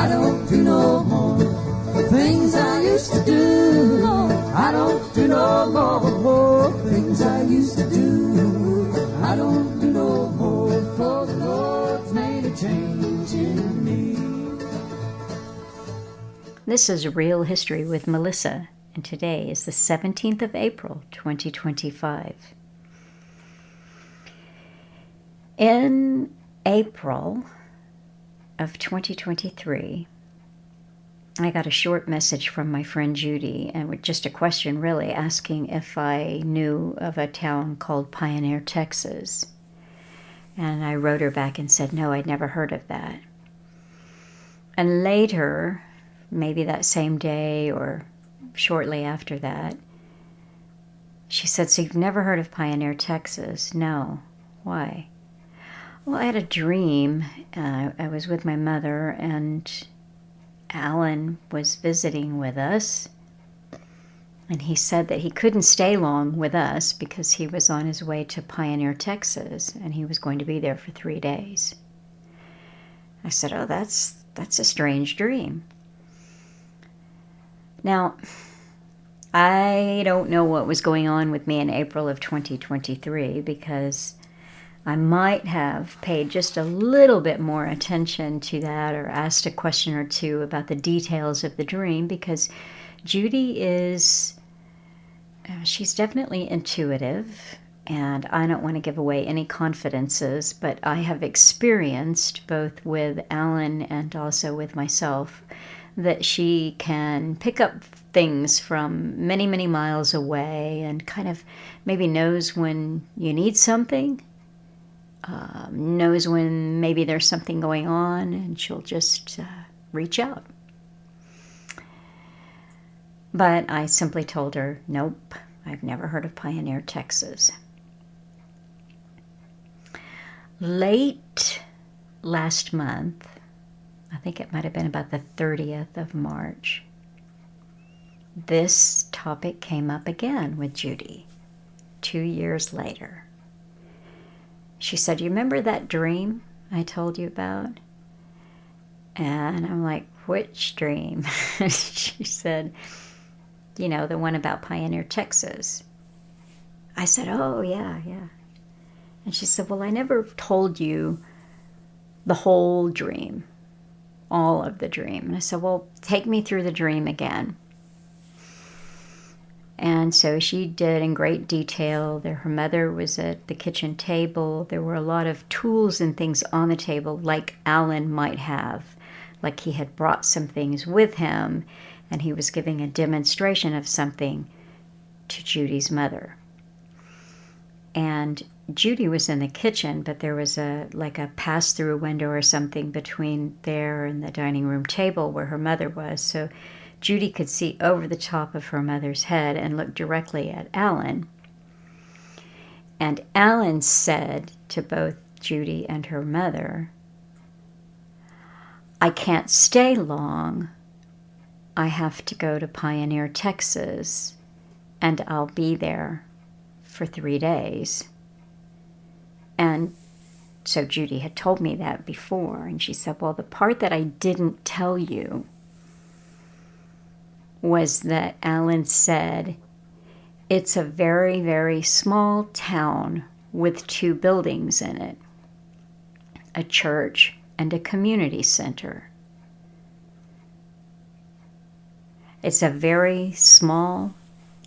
I don't do no more the things I used to do. I don't do no more the things I used to do. I don't do no more, for the Lord's made a change in me. This is Real History with Melissa, and today is the 17th of April, 2025. In April of 2023, I got a short message from my friend Judy, and with just a question really, asking if I knew of a town called Pioneer, Texas. And I wrote her back and said, no, I'd never heard of that. And later, maybe that same day or shortly after that, she said, so you've never heard of Pioneer, Texas? No. Why? Well, I had a dream. I was with my mother, and Alan was visiting with us. And he said that he couldn't stay long with us because he was on his way to Pioneer, Texas, and he was going to be there for 3 days. I said, oh, that's a strange dream. Now, I don't know what was going on with me in April of 2023 because I might have paid just a little bit more attention to that or asked a question or two about the details of the dream, because Judy she's definitely intuitive, and I don't want to give away any confidences, but I have experienced both with Alan and also with myself that she can pick up things from many, many miles away and kind of maybe knows when you need something. Knows when maybe there's something going on, and she'll just reach out. But I simply told her, nope, I've never heard of Pioneer, Texas. Late last month, I think it might have been about the 30th of March, this topic came up again with Judy 2 years later. She said, you remember that dream I told you about? And I'm like, which dream? She said, you know, the one about Pioneer, Texas. I said, oh, yeah. And she said, well, I never told you the whole dream, all of the dream. And I said, well, take me through the dream again. And so she did in great detail. Her mother was at the kitchen table. There were a lot of tools and things on the table like Alan might have. Like he had brought some things with him, and he was giving a demonstration of something to Judy's mother. And Judy was in the kitchen, but there was a pass-through window or something between there and the dining room table where her mother was. So Judy could see over the top of her mother's head and look directly at Alan. And Alan said to both Judy and her mother, I can't stay long. I have to go to Pioneer, Texas, and I'll be there for 3 days. And so Judy had told me that before, and she said, well, the part that I didn't tell you was that Alan said it's a very, very small town with 2 buildings in it, a church and a community center. It's a very small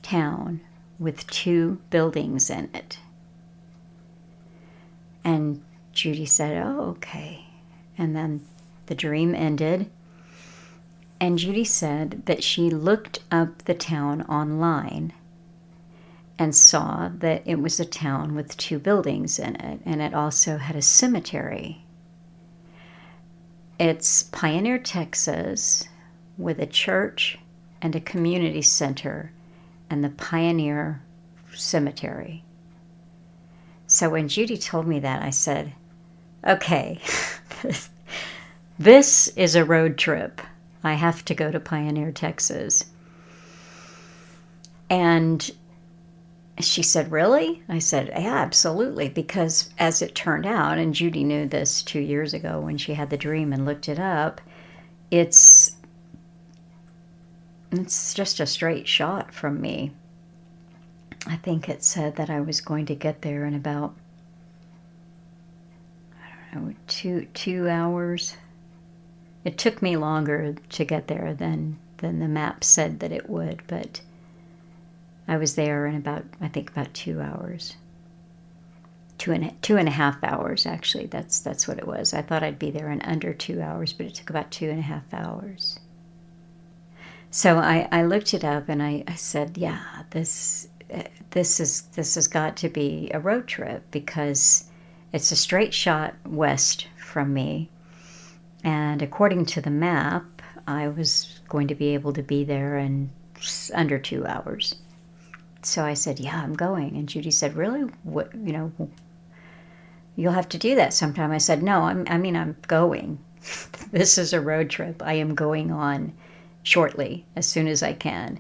town with 2 buildings in it. And Judy said, oh, okay. And then the dream ended. And Judy said that she looked up the town online and saw that it was a town with 2 buildings in it, and it also had a cemetery. It's Pioneer, Texas, with a church and a community center and the Pioneer Cemetery. So when Judy told me that, I said, okay, this is a road trip. I have to go to Pioneer, Texas. And she said, really? I said, yeah, absolutely. Because as it turned out, and Judy knew this 2 years ago when she had the dream and looked it up, it's just a straight shot from me. I think it said that I was going to get there in about, I don't know, 2 hours. It took me longer to get there than the map said that it would, but I was there in about 2 hours. Two and a half hours, actually. That's what it was. I thought I'd be there in under 2 hours, but it took about 2.5 hours. So I looked it up and I said, yeah, this has got to be a road trip, because it's a straight shot west from me. And according to the map, I was going to be able to be there in under 2 hours. So I said, yeah, I'm going. And Judy said, really? What, you'll have to do that sometime. I said, no, I'm going. This is a road trip. I am going on shortly, as soon as I can.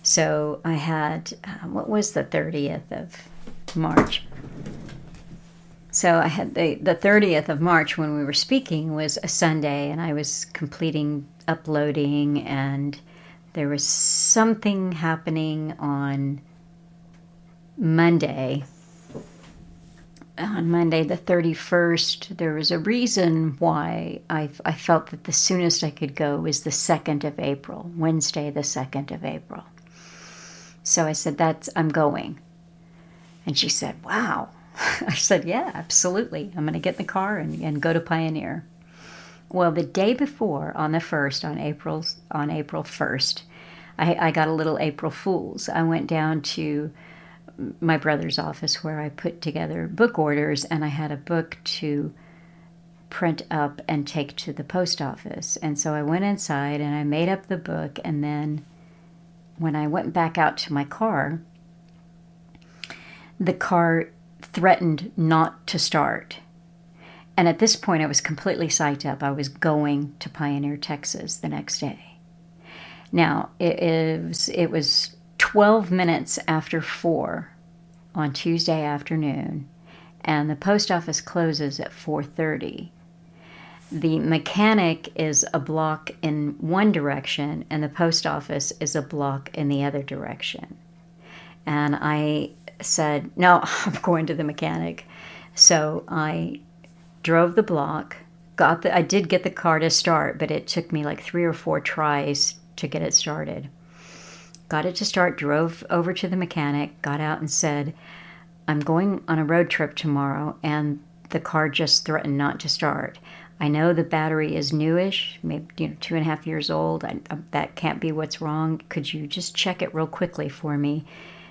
So I had, what was the 30th of March? So I had the 30th of March when we were speaking was a Sunday, and I was completing uploading, and there was something happening on Monday. On Monday the 31st, there was a reason why I felt that the soonest I could go was the 2nd of April, Wednesday the 2nd of April. So I said, I'm going. And she said, wow. I said, yeah, absolutely. I'm going to get in the car and go to Pioneer. Well, the day before, on the 1st, on April 1st, I got a little April Fool's. I went down to my brother's office where I put together book orders, and I had a book to print up and take to the post office. And so I went inside and I made up the book, and then when I went back out to my car, the car threatened not to start. And at this point, I was completely psyched up. I was going to Pioneer, Texas the next day. Now, it was 12 minutes after 4 on Tuesday afternoon, and the post office closes at 4:30. The mechanic is a block in one direction, and the post office is a block in the other direction. And I said, no, I'm going to the mechanic. So I drove the block, I did get the car to start, but it took me like 3 or 4 tries to get it started. Got it to start, drove over to the mechanic, got out and said, I'm going on a road trip tomorrow, and the car just threatened not to start. I know the battery is newish, maybe 2.5 years old. That can't be what's wrong. Could you just check it real quickly for me?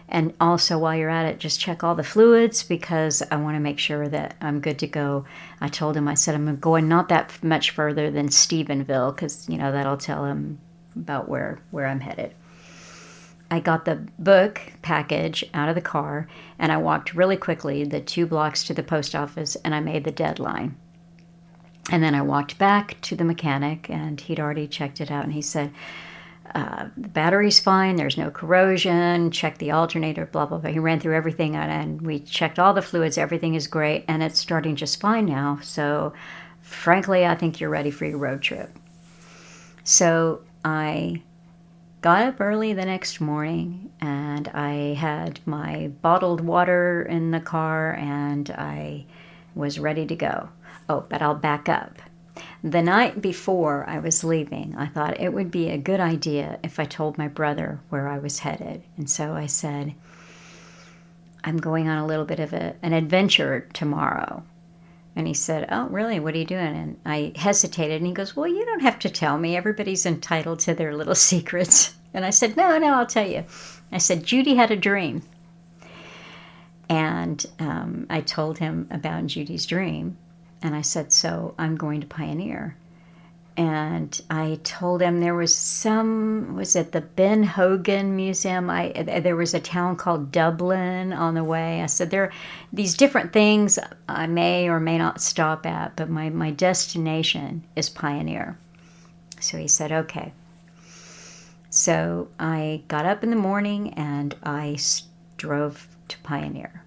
And also, while you're at it, just check all the fluids, because I want to make sure that I'm good to go. I told him, I said, I'm going not that much further than Stephenville, because, that'll tell him about where I'm headed. I got the book package out of the car, and I walked really quickly the 2 blocks to the post office, and I made the deadline. And then I walked back to the mechanic, and he'd already checked it out, and he said, the battery's fine, there's no corrosion, check the alternator, blah, blah, blah. He ran through everything, and we checked all the fluids, everything is great, and it's starting just fine now. So, frankly, I think you're ready for your road trip. So I got up early the next morning, and I had my bottled water in the car, and I was ready to go. Oh, but I'll back up. The night before I was leaving, I thought it would be a good idea if I told my brother where I was headed. And so I said, I'm going on a little bit of an adventure tomorrow. And he said, oh, really? What are you doing? And I hesitated, and he goes, well, you don't have to tell me. Everybody's entitled to their little secrets. And I said, no, I'll tell you. I said, Judy had a dream. And I told him about Judy's dream. And I said, so I'm going to Pioneer. And I told him there was was it the Ben Hogan Museum? There was a town called Dublin on the way. I said, there are these different things I may or may not stop at, but my destination is Pioneer. So he said, okay. So I got up in the morning and I drove to Pioneer.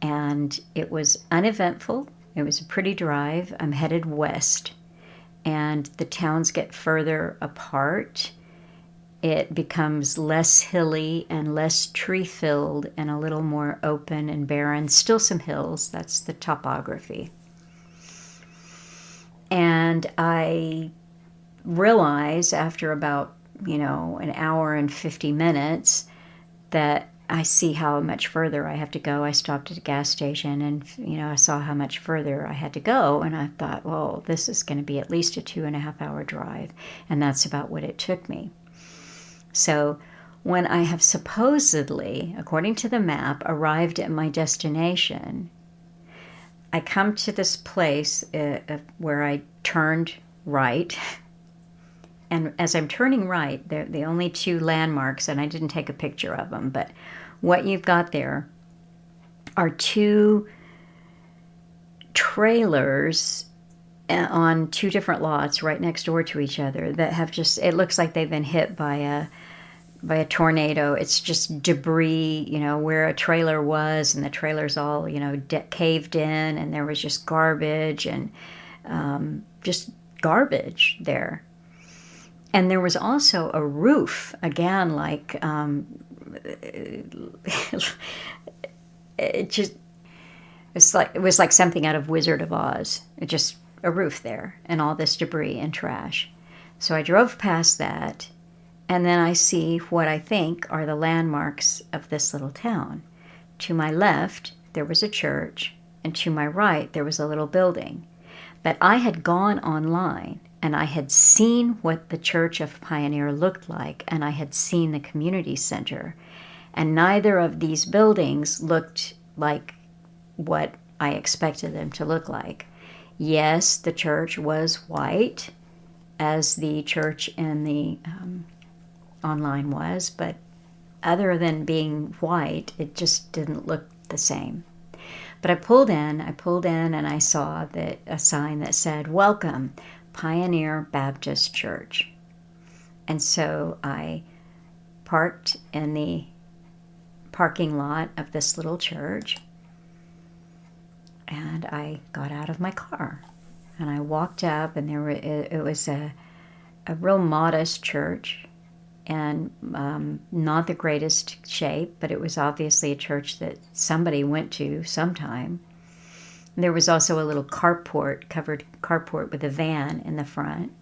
And it was uneventful. It was a pretty drive. I'm headed west. and the towns get further apart, it becomes less hilly and less tree-filled and a little more open and barren. Still some hills, that's the topography. And I realize after about, an hour and 50 minutes that I see how much further I have to go. I stopped at a gas station and, I saw how much further I had to go. And I thought, well, this is going to be at least a 2.5 hour drive. And that's about what it took me. So when I have supposedly, according to the map, arrived at my destination, I come to this place where I turned right. And as I'm turning right, they're the only two landmarks, and I didn't take a picture of them, but what you've got there are two trailers on two different lots right next door to each other that have it looks like they've been hit by a tornado. It's just debris, where a trailer was, and the trailer's all, caved in, and there was just garbage and just garbage there. And there was also a roof, again, like, it was like something out of Wizard of Oz. Just a roof there, and all this debris and trash. So I drove past that, and then I see what I think are the landmarks of this little town. To my left, there was a church, and to my right, there was a little building. But I had gone online, and I had seen what the Church of Pioneer looked like, and I had seen the community center. And neither of these buildings looked like what I expected them to look like. Yes, the church was white, as the church in the online was, but other than being white, it just didn't look the same. But I pulled in, and I saw a sign that said, "Welcome, Pioneer Baptist Church." And so I parked in the parking lot of this little church, and I got out of my car, and I walked up, and it was a real modest church, and not the greatest shape, but it was obviously a church that somebody went to sometime. There was also a little covered carport with a van in the front.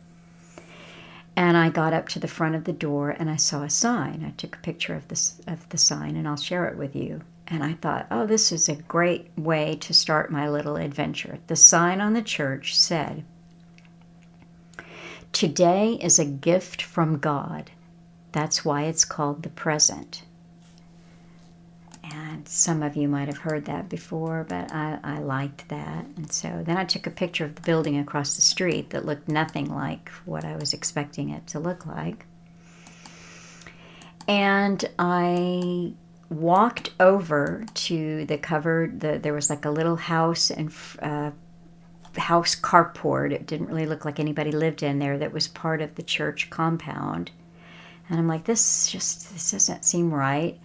And I got up to the front of the door, and I saw a sign. I took a picture of the sign, and I'll share it with you. And I thought, oh, this is a great way to start my little adventure. The sign on the church said, "Today is a gift from God. That's why it's called the present." And some of you might have heard that before, but I liked that. And so then I took a picture of the building across the street that looked nothing like what I was expecting it to look like. And I walked over to there was like a little house and house carport. It didn't really look like anybody lived in there, that was part of the church compound. And I'm like, this doesn't seem right.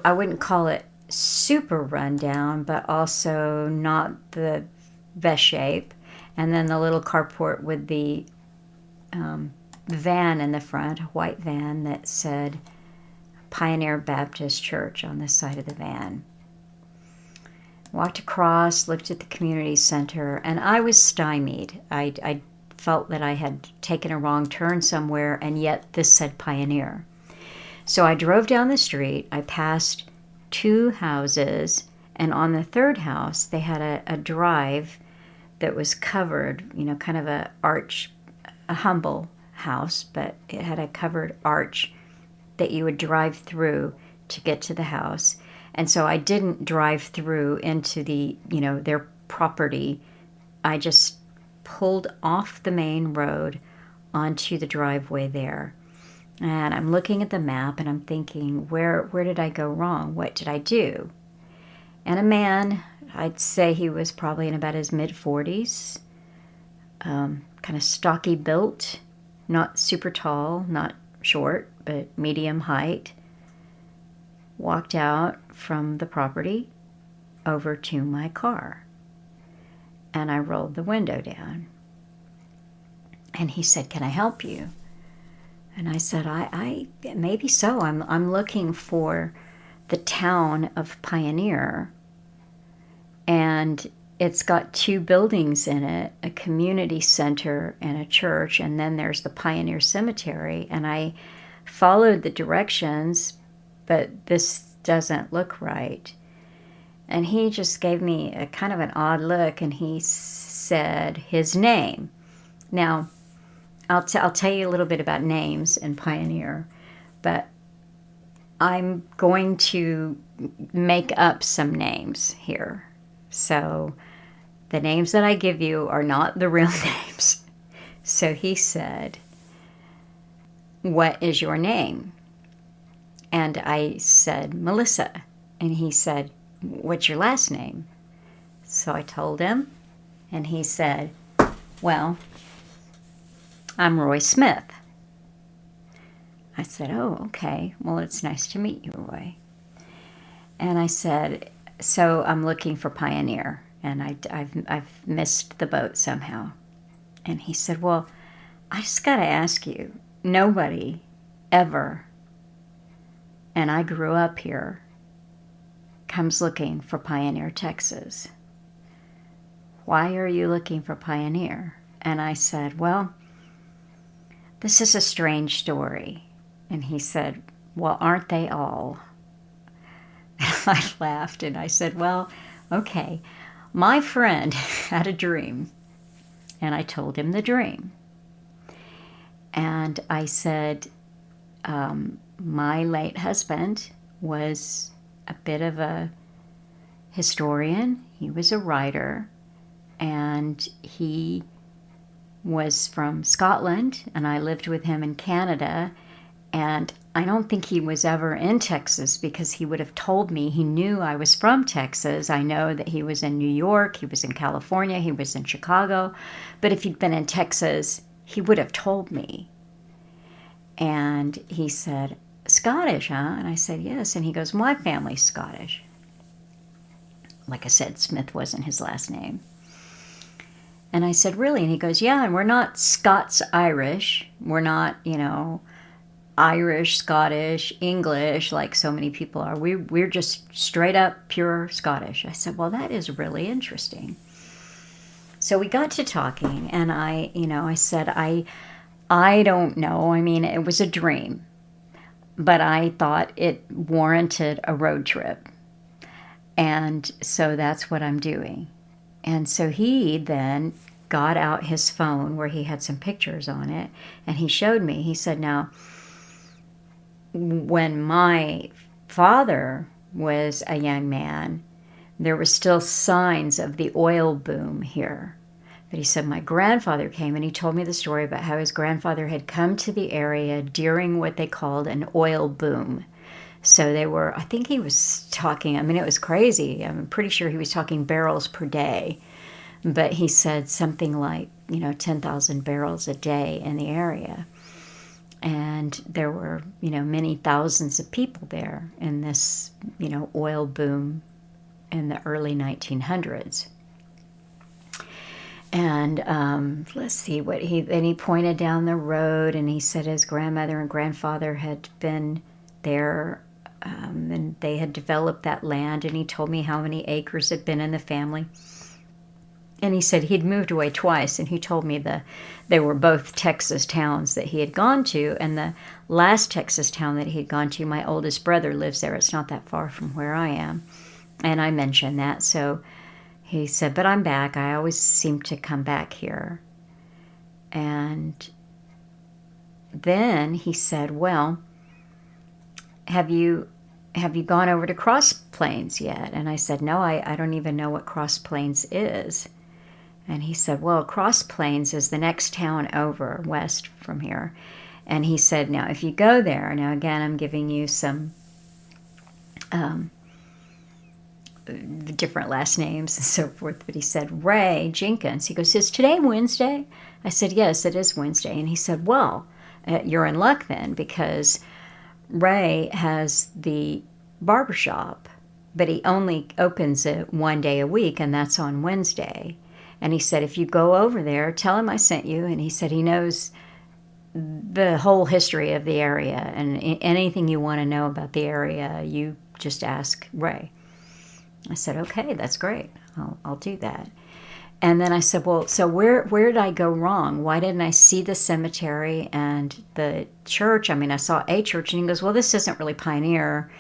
I wouldn't call it super rundown, but also not the best shape. And then the little carport with the van in the front, a white van that said Pioneer Baptist Church on the side of the van. Walked across, looked at the community center, and I was stymied. I felt that I had taken a wrong turn somewhere, and yet this said Pioneer. So I drove down the street. I passed two houses, and on the third house, they had a drive that was covered, kind of a humble house, but it had a covered arch that you would drive through to get to the house. And so I didn't drive through into their property. I just pulled off the main road onto the driveway there. And I'm looking at the map, and I'm thinking, where did I go wrong? What did I do? And a man, I'd say he was probably in about his mid-40s, kind of stocky built, not super tall, not short, but medium height, walked out from the property over to my car. And I rolled the window down. And he said, "Can I help you?" And I said, I maybe so. I'm looking for the town of Pioneer, and it's got 2 buildings in it, a community center and a church, and then there's the Pioneer Cemetery. And I followed the directions, but this doesn't look right. And he just gave me a kind of an odd look, and he said his name. Now, I'll tell you a little bit about names in Pioneer, but I'm going to make up some names here. So the names that I give you are not the real names. So he said, "What is your name?" And I said, "Melissa." And he said, "What's your last name?" So I told him, and he said, "Well, I'm Roy Smith." I said, "Oh, okay. Well, it's nice to meet you, Roy." And I said, "So I'm looking for Pioneer, and I've missed the boat somehow." And he said, "Well, I just got to ask you, nobody ever, and I grew up here, comes looking for Pioneer, Texas. Why are you looking for Pioneer?" And I said, "Well, this is a strange story." And he said, "Well, aren't they all?" And I laughed and I said, "Well, okay. My friend had a dream." And I told him the dream. And I said, my late husband was a bit of a historian. He was a writer, and he was from Scotland, and I lived with him in Canada. And I don't think he was ever in Texas, because he would have told me. He knew I was from Texas. I know that he was in New York, he was in California, he was in Chicago. But if he'd been in Texas, he would have told me. And he said, "Scottish, huh?" And I said, "Yes." And he goes, "My family's Scottish." Like I said, Smith wasn't his last name. And I said, "Really?" And he goes, "Yeah, and we're not Scots-Irish. We're not, Irish, Scottish, English, like so many people are. We're just straight up pure Scottish." I said, "Well, that is really interesting." So we got to talking, and I said, I don't know. I mean, it was a dream, but I thought it warranted a road trip. And so that's what I'm doing. And so he then got out his phone where he had some pictures on it, and he showed me. He said, "Now, when my father was a young man, there were still signs of the oil boom here." But he said, "My grandfather came, and he told me the story about how his grandfather had come to the area during what they called an oil boom." So they were, I think he was talking, I mean, it was crazy. I'm pretty sure he was talking barrels per day. But he said something like, 10,000 barrels a day in the area. And there were, many thousands of people there in this, oil boom in the early 1900s. And let's see what then he pointed down the road, and he said his grandmother and grandfather had been there, and they had developed that land, and he told me how many acres had been in the family. And he said he'd moved away twice, and he told me they were both Texas towns that he had gone to, and the last Texas town that he had gone to, my oldest brother lives there. It's not that far from where I am. And I mentioned that, so he said, "But I'm back. I always seem to come back here." And then he said, "Well, have you gone over to Cross Plains yet?" And I said, "No, I don't even know what Cross Plains is." And he said, "Well, Cross Plains is the next town over west from here." And he said, "Now, if you go there," now again, I'm giving you some different last names and so forth, but he said, "Ray Jenkins." He goes, "Is today Wednesday?" I said, "Yes, it is Wednesday." And he said, "Well, you're in luck then, because Ray has the barbershop, but he only opens it one day a week, and that's on Wednesday. And he said, if you go over there, tell him I sent you. And he said he knows the whole history of the area, and anything you want to know about the area, you just ask Ray. I said, okay, that's great. I'll do that. And then I said, well, so where did I go wrong? Why didn't I see the cemetery and the church? I mean, I saw a church. And he goes, well, this isn't really Pioneer.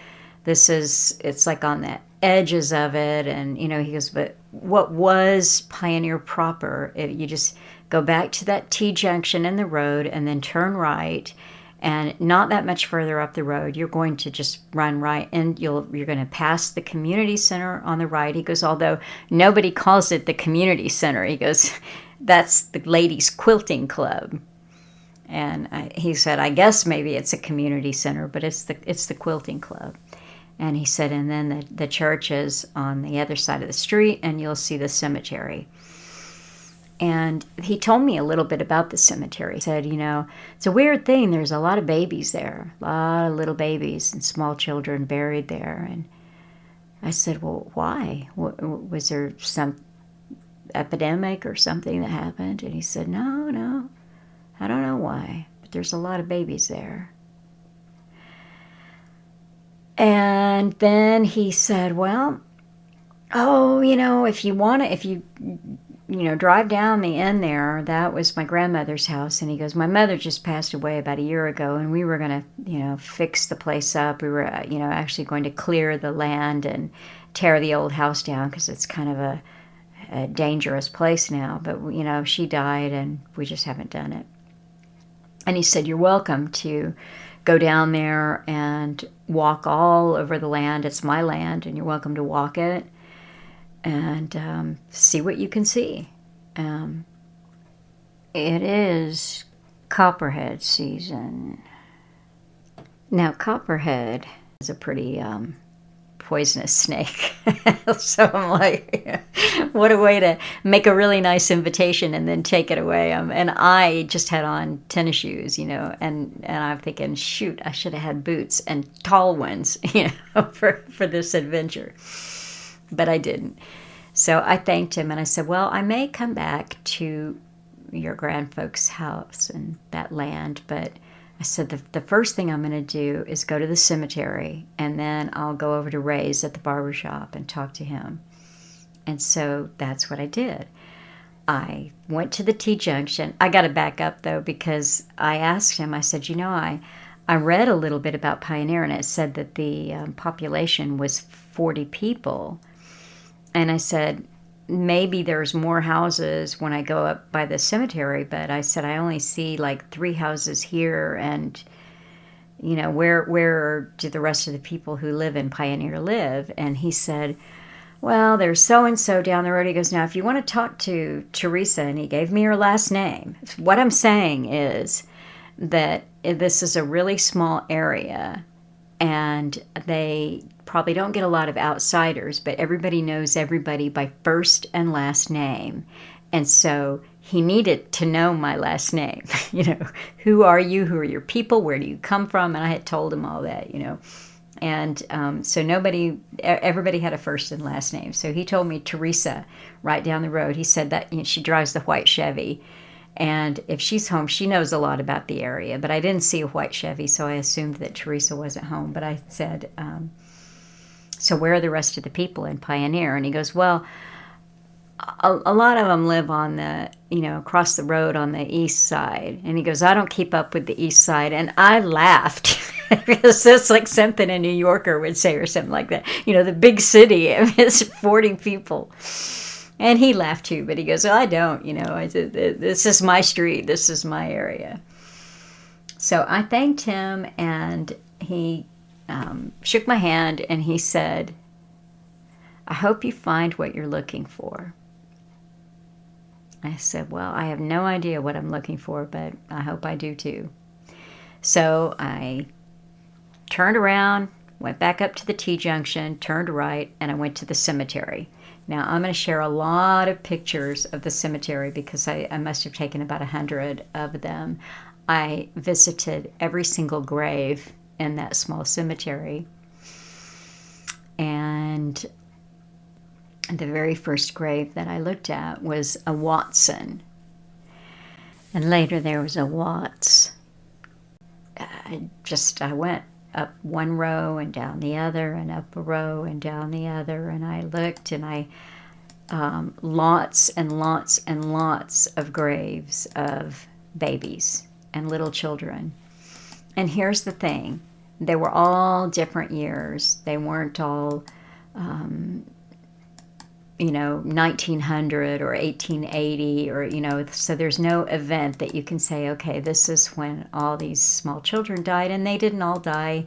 It's like on the edges of it. And, he goes, but what was Pioneer proper? You just go back to that T-junction in the road and then turn right. And not that much further up the road, you're going to just run right, and you're going to pass the community center on the right. He goes, although nobody calls it the community center. He goes, that's the ladies' quilting club. And he said, I guess maybe it's a community center, but it's the quilting club. And he said, and then the church is on the other side of the street, and you'll see the cemetery. And he told me a little bit about the cemetery. He said, it's a weird thing. There's a lot of babies there, a lot of little babies and small children buried there. And I said, well, why? Was there some epidemic or something that happened? And he said, no, I don't know why, but there's a lot of babies there. And then he said, well, if you drive down the end there, that was my grandmother's house. And he goes, my mother just passed away about a year ago, and we were going to, fix the place up. We were, actually going to clear the land and tear the old house down because it's kind of a dangerous place now. But, she died, and we just haven't done it. And he said, you're welcome to go down there and walk all over the land. It's my land, and you're welcome to walk it and see what you can see. It is copperhead season. Now, copperhead is a pretty poisonous snake. So I'm like, what a way to make a really nice invitation and then take it away. And I just had on tennis shoes, and I'm thinking, shoot, I should have had boots and tall ones, for this adventure. But I didn't. So I thanked him, and I said, well, I may come back to your grandfolks' house and that land, but I said, the first thing I'm going to do is go to the cemetery, and then I'll go over to Ray's at the barber shop and talk to him. And so that's what I did. I went to the T-junction. I got to back up, though, because I asked him, I said, I read a little bit about Pioneer, and it said that the population was 40 people. And I said, maybe there's more houses when I go up by the cemetery, but I said, I only see like 3 houses here, and, where do the rest of the people who live in Pioneer live? And he said, well, there's so-and-so down the road. He goes, now, if you want to talk to Teresa, and he gave me her last name. What I'm saying is that this is a really small area, and they probably don't get a lot of outsiders, but everybody knows everybody by first and last name. And so he needed to know my last name. Who are you? Who are your people? Where do you come from? And I had told him all that, And so everybody had a first and last name. So he told me Teresa right down the road. He said that she drives the white Chevy. And if she's home, she knows a lot about the area. But I didn't see a white Chevy, so I assumed that Teresa wasn't home. But I said, so where are the rest of the people in Pioneer? And he goes, well, a lot of them live on the, across the road on the east side. And he goes, I don't keep up with the east side. And I laughed because that's like something a New Yorker would say or something like that. The big city, it's 40 people. And he laughed too, but he goes, well, I don't, I said, this is my street. This is my area. So I thanked him, and he shook my hand, and he said, I hope you find what you're looking for. I said, well, I have no idea what I'm looking for, but I hope I do too. So I turned around, went back up to the T-junction, turned right, and I went to the cemetery. Now, I'm going to share a lot of pictures of the cemetery because I must have taken about 100 of them. I visited every single grave in that small cemetery. And the very first grave that I looked at was a Watson. And later there was a Watts. I went up one row and down the other and up a row and down the other. And I looked and lots and lots and lots of graves of babies and little children. And here's the thing. They were all different years. They weren't all, 1900 or 1880 or, so there's no event that you can say, okay, this is when all these small children died, and they didn't all die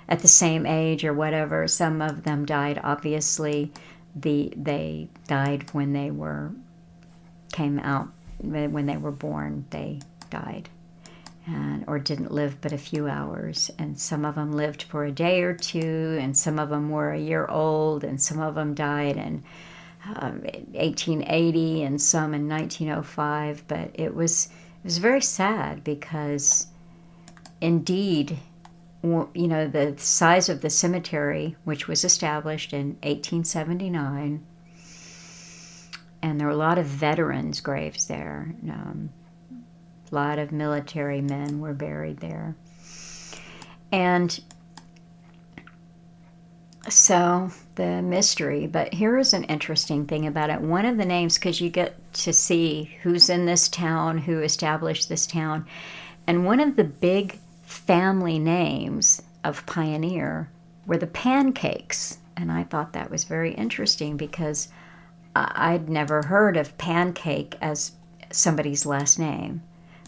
at the same age or whatever. Some of them died, obviously, they died when they came out, when they were born, they died. Or didn't live but a few hours. And some of them lived for a day or two, and some of them were a year old, and some of them died in 1880 and some in 1905. But it was very sad because, indeed, the size of the cemetery, which was established in 1879, and there were a lot of veterans' graves there. A lot of military men were buried there. And so the mystery, but here is an interesting thing about it. One of the names, because you get to see who's in this town, who established this town, and one of the big family names of Pioneer were the Pancakes. And I thought that was very interesting because I'd never heard of Pancake as somebody's last name.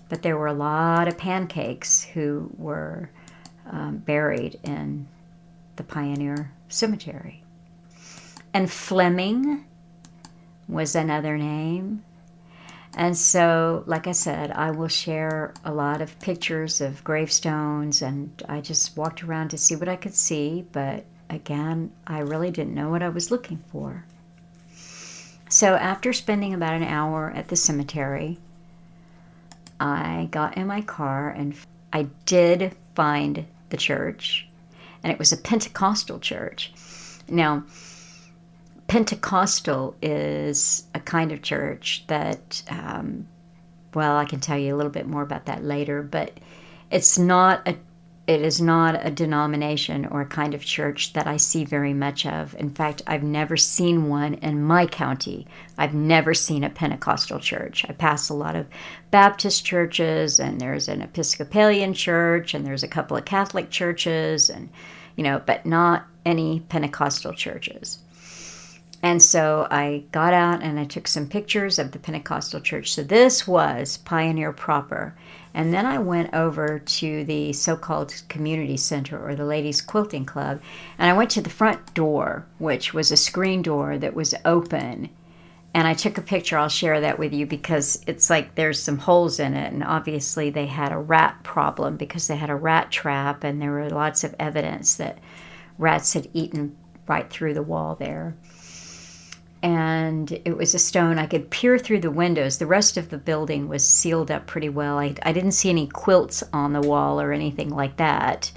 But there were a lot of Pancakes who were buried in the Pioneer Cemetery. And Fleming was another name. And so, like I said, I will share a lot of pictures of gravestones, and I just walked around to see what I could see. But again, I really didn't know what I was looking for. So after spending about an hour at the cemetery, I got in my car and I did find the church, and it was a Pentecostal church. Now, Pentecostal is a kind of church that, I can tell you a little bit more about that later, but it is not a denomination or a kind of church that I see very much of. In fact, I've never seen one in my county. I've never seen a Pentecostal church. I pass a lot of Baptist churches, and there's an Episcopalian church, and there's a couple of Catholic churches, and but not any Pentecostal churches. And so I got out and I took some pictures of the Pentecostal church. So this was Pioneer proper. And then I went over to the so-called community center, or the ladies' quilting club, and I went to the front door, which was a screen door that was open. And I took a picture. I'll share that with you because it's like there's some holes in it, and obviously they had a rat problem because they had a rat trap, and there were lots of evidence that rats had eaten right through the wall there. And it was a stone. I could peer through the windows. The rest of the building was sealed up pretty well. I didn't see any quilts on the wall or anything like that.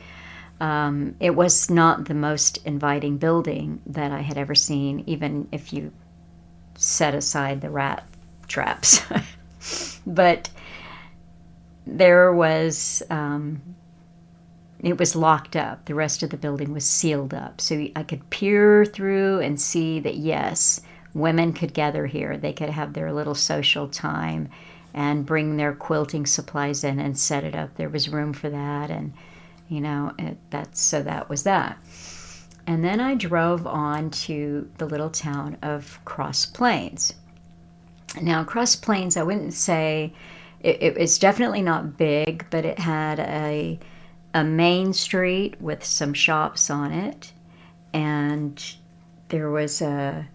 It was not the most inviting building that I had ever seen, even if you set aside the rat traps. But there was, it was locked up. The rest of the building was sealed up. So I could peer through and see that, yes, women could gather here. They could have their little social time and bring their quilting supplies in and set it up. There was room for that, and that was that. And then I drove on to the little town of Cross Plains. Now, Cross Plains, I wouldn't say it's definitely not big, but it had a main street with some shops on it, and there was a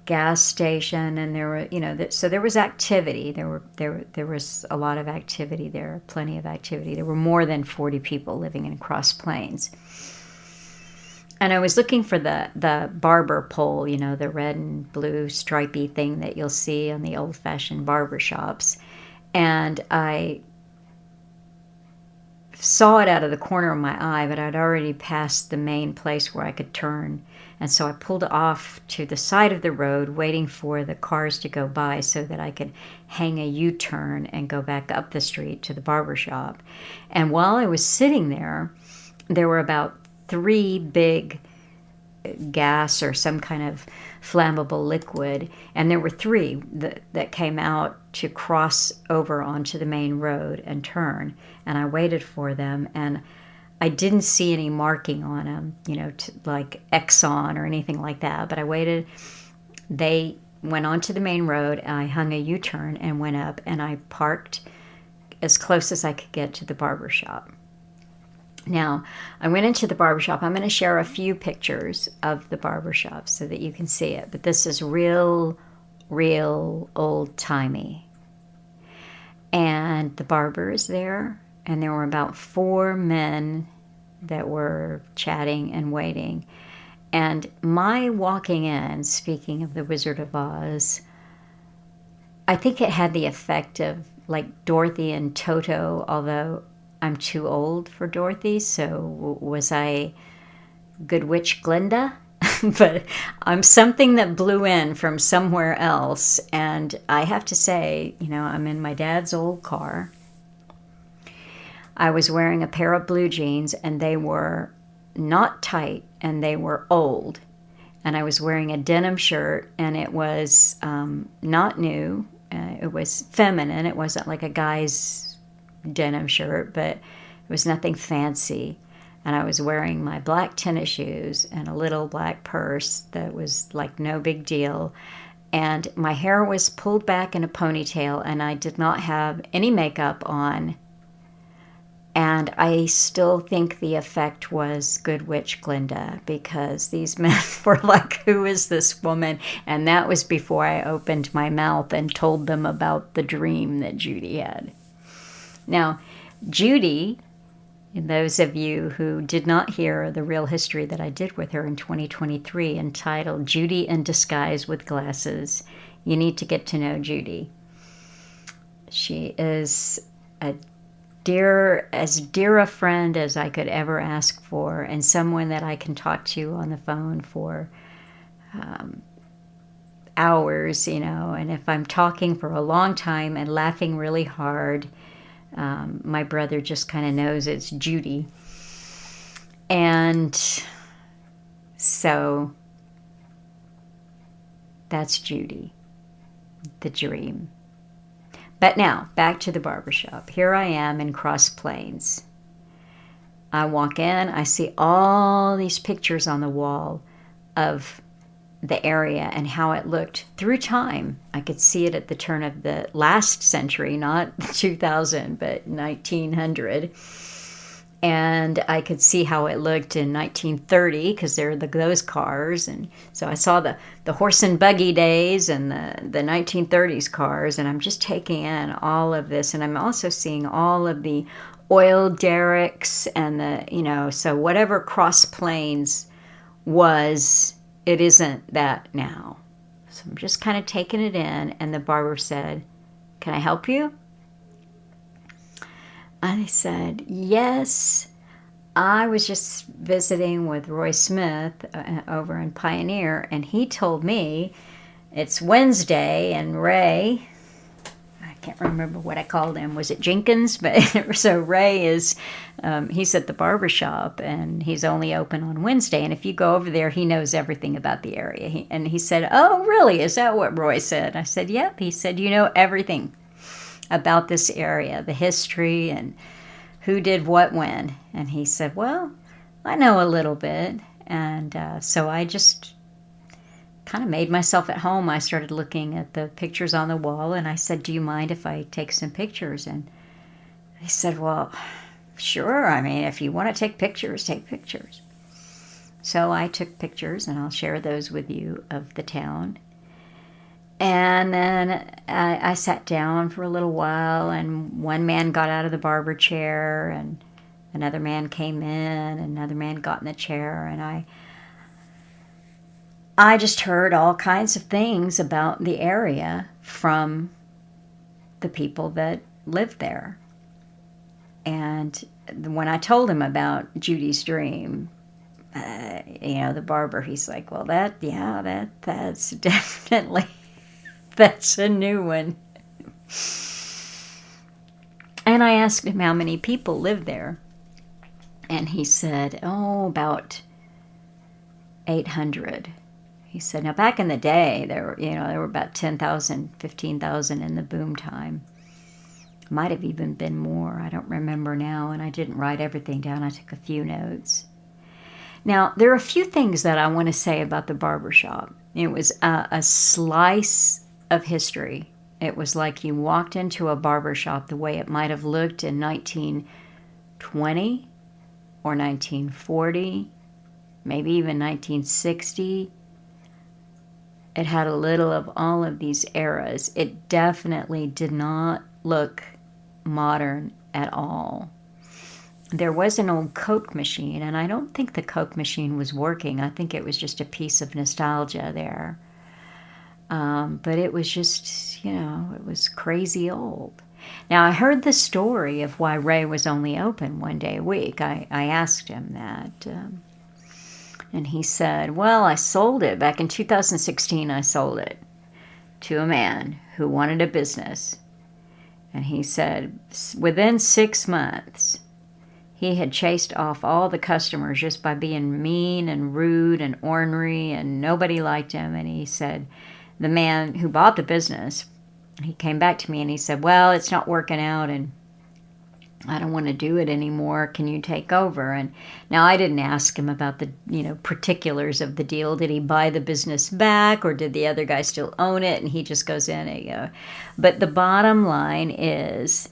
gas station, and there were, so there was activity. There was a lot of activity there, plenty of activity. There were more than 40 people living in Cross Plains. And I was looking for the barber pole, the red and blue stripy thing that you'll see on the old-fashioned barber shops. And I saw it out of the corner of my eye, but I'd already passed the main place where I could turn. And so I pulled off to the side of the road, waiting for the cars to go by so that I could hang a U-turn and go back up the street to the barber shop. And while I was sitting there, there were about 3 big gas or some kind of flammable liquid, and there were 3 that came out to cross over onto the main road and turn. And I waited for them, and I didn't see any marking on them, like Exxon or anything like that, but I waited. They went onto the main road, I hung a U-turn and went up, and I parked as close as I could get to the barber shop. Now, I went into the barbershop. I'm going to share a few pictures of the barbershop so that you can see it. But this is real old-timey. And the barber is there, and there were about 4 men that were chatting and waiting. And my walking in, speaking of the Wizard of Oz, I think it had the effect of like Dorothy and Toto, although I'm too old for Dorothy, so was I Good Witch Glinda? But I'm something that blew in from somewhere else, and I have to say, I'm in my dad's old car. I was wearing a pair of blue jeans, and they were not tight, and they were old. And I was wearing a denim shirt, and it was not new. It was feminine. It wasn't like a guy's denim shirt, but it was nothing fancy. And I was wearing my black tennis shoes and a little black purse that was like no big deal. And my hair was pulled back in a ponytail, and I did not have any makeup on. And I still think the effect was Good Witch Glinda, because these men were like, who is this woman? And that was before I opened my mouth and told them about the dream that Judy had. Now, Judy, those of you who did not hear the real history that I did with her in 2023, entitled Judy in Disguise with Glasses, you need to get to know Judy. She is as dear a friend as I could ever ask for, and someone that I can talk to on the phone for hours, and if I'm talking for a long time and laughing really hard, my brother just kind of knows it's Judy. And so that's Judy, the dream. But now, back to the barbershop. Here I am in Cross Plains. I walk in, I see all these pictures on the wall of the area and how it looked through time. I could see it at the turn of the last century, not 2000, but 1900. And I could see how it looked in 1930, because there were those cars. And so I saw the horse and buggy days and the 1930s cars, and I'm just taking in all of this. And I'm also seeing all of the oil derricks and so whatever Cross Plains was, it isn't that now. So I'm just kind of taking it in, and the barber said, "Can I help you?" I said, "Yes, I was just visiting with Roy Smith over in Pioneer, and he told me it's Wednesday, and Ray," I can't remember what I called him, was it Jenkins? But so Ray is, he's at the barbershop, and he's only open on Wednesday, and if you go over there, he knows everything about the area. And he said, "Oh, really? Is that what Roy said?" I said, "Yep." He said, "You know everything about this area, the history and who did what when." And he said, "Well, I know a little bit." And so I just kind of made myself at home. I started looking at the pictures on the wall, and I said, "Do you mind if I take some pictures?" And he said, "Well, sure. I mean, if you want to take pictures, take pictures." So I took pictures, and I'll share those with you, of the town. And then I sat down for a little while, and one man got out of the barber chair, and another man came in, and another man got in the chair, and I just heard all kinds of things about the area from the people that lived there. And when I told him about Judy's dream, the barber, he's like, well, that's definitely, that's a new one. And I asked him how many people live there. And he said, about 800. He said, now back in the day, there were about 10,000, 15,000 in the boom time. Might have even been more. I don't remember now, and I didn't write everything down. I took a few notes. Now, there are a few things that I want to say about the barbershop. It was a slice of history. It was like you walked into a barbershop the way it might have looked in 1920 or 1940, maybe even 1960. It had a little of all of these eras. It definitely did not look modern at all. There was an old Coke machine, and I don't think the Coke machine was working. I think it was just a piece of nostalgia there. But it was just, it was crazy old. Now, I heard the story of why Ray was only open one day a week. I asked him that. And he said, well, I sold it. Back in 2016, I sold it to a man who wanted a business. And he said, within 6 months, he had chased off all the customers just by being mean and rude and ornery, and nobody liked him. And he said, the man who bought the business, he came back to me and he said, well, it's not working out and I don't want to do it anymore. Can you take over? And now I didn't ask him about the, particulars of the deal. Did he buy the business back, or did the other guy still own it? And he just goes in and But the bottom line is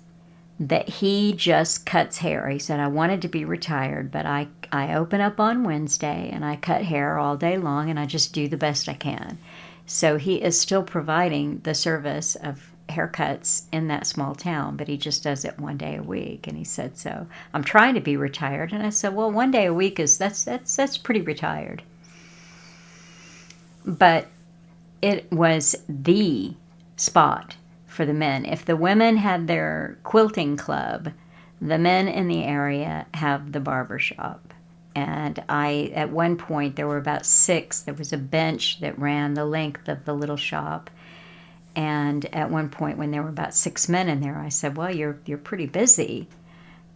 that he just cuts hair. He said, I wanted to be retired, but I open up on Wednesday and I cut hair all day long and I just do the best I can. So he is still providing the service of haircuts in that small town, but he just does it one day a week. And he said, so I'm trying to be retired. And I said, well, one day a week that's pretty retired. But it was the spot for the men. If the women had their quilting club, the men in the area have the barber shop. And at one point, there were about 6. There was a bench that ran the length of the little shop. And at one point, when there were about 6 men in there, I said, well, you're pretty busy.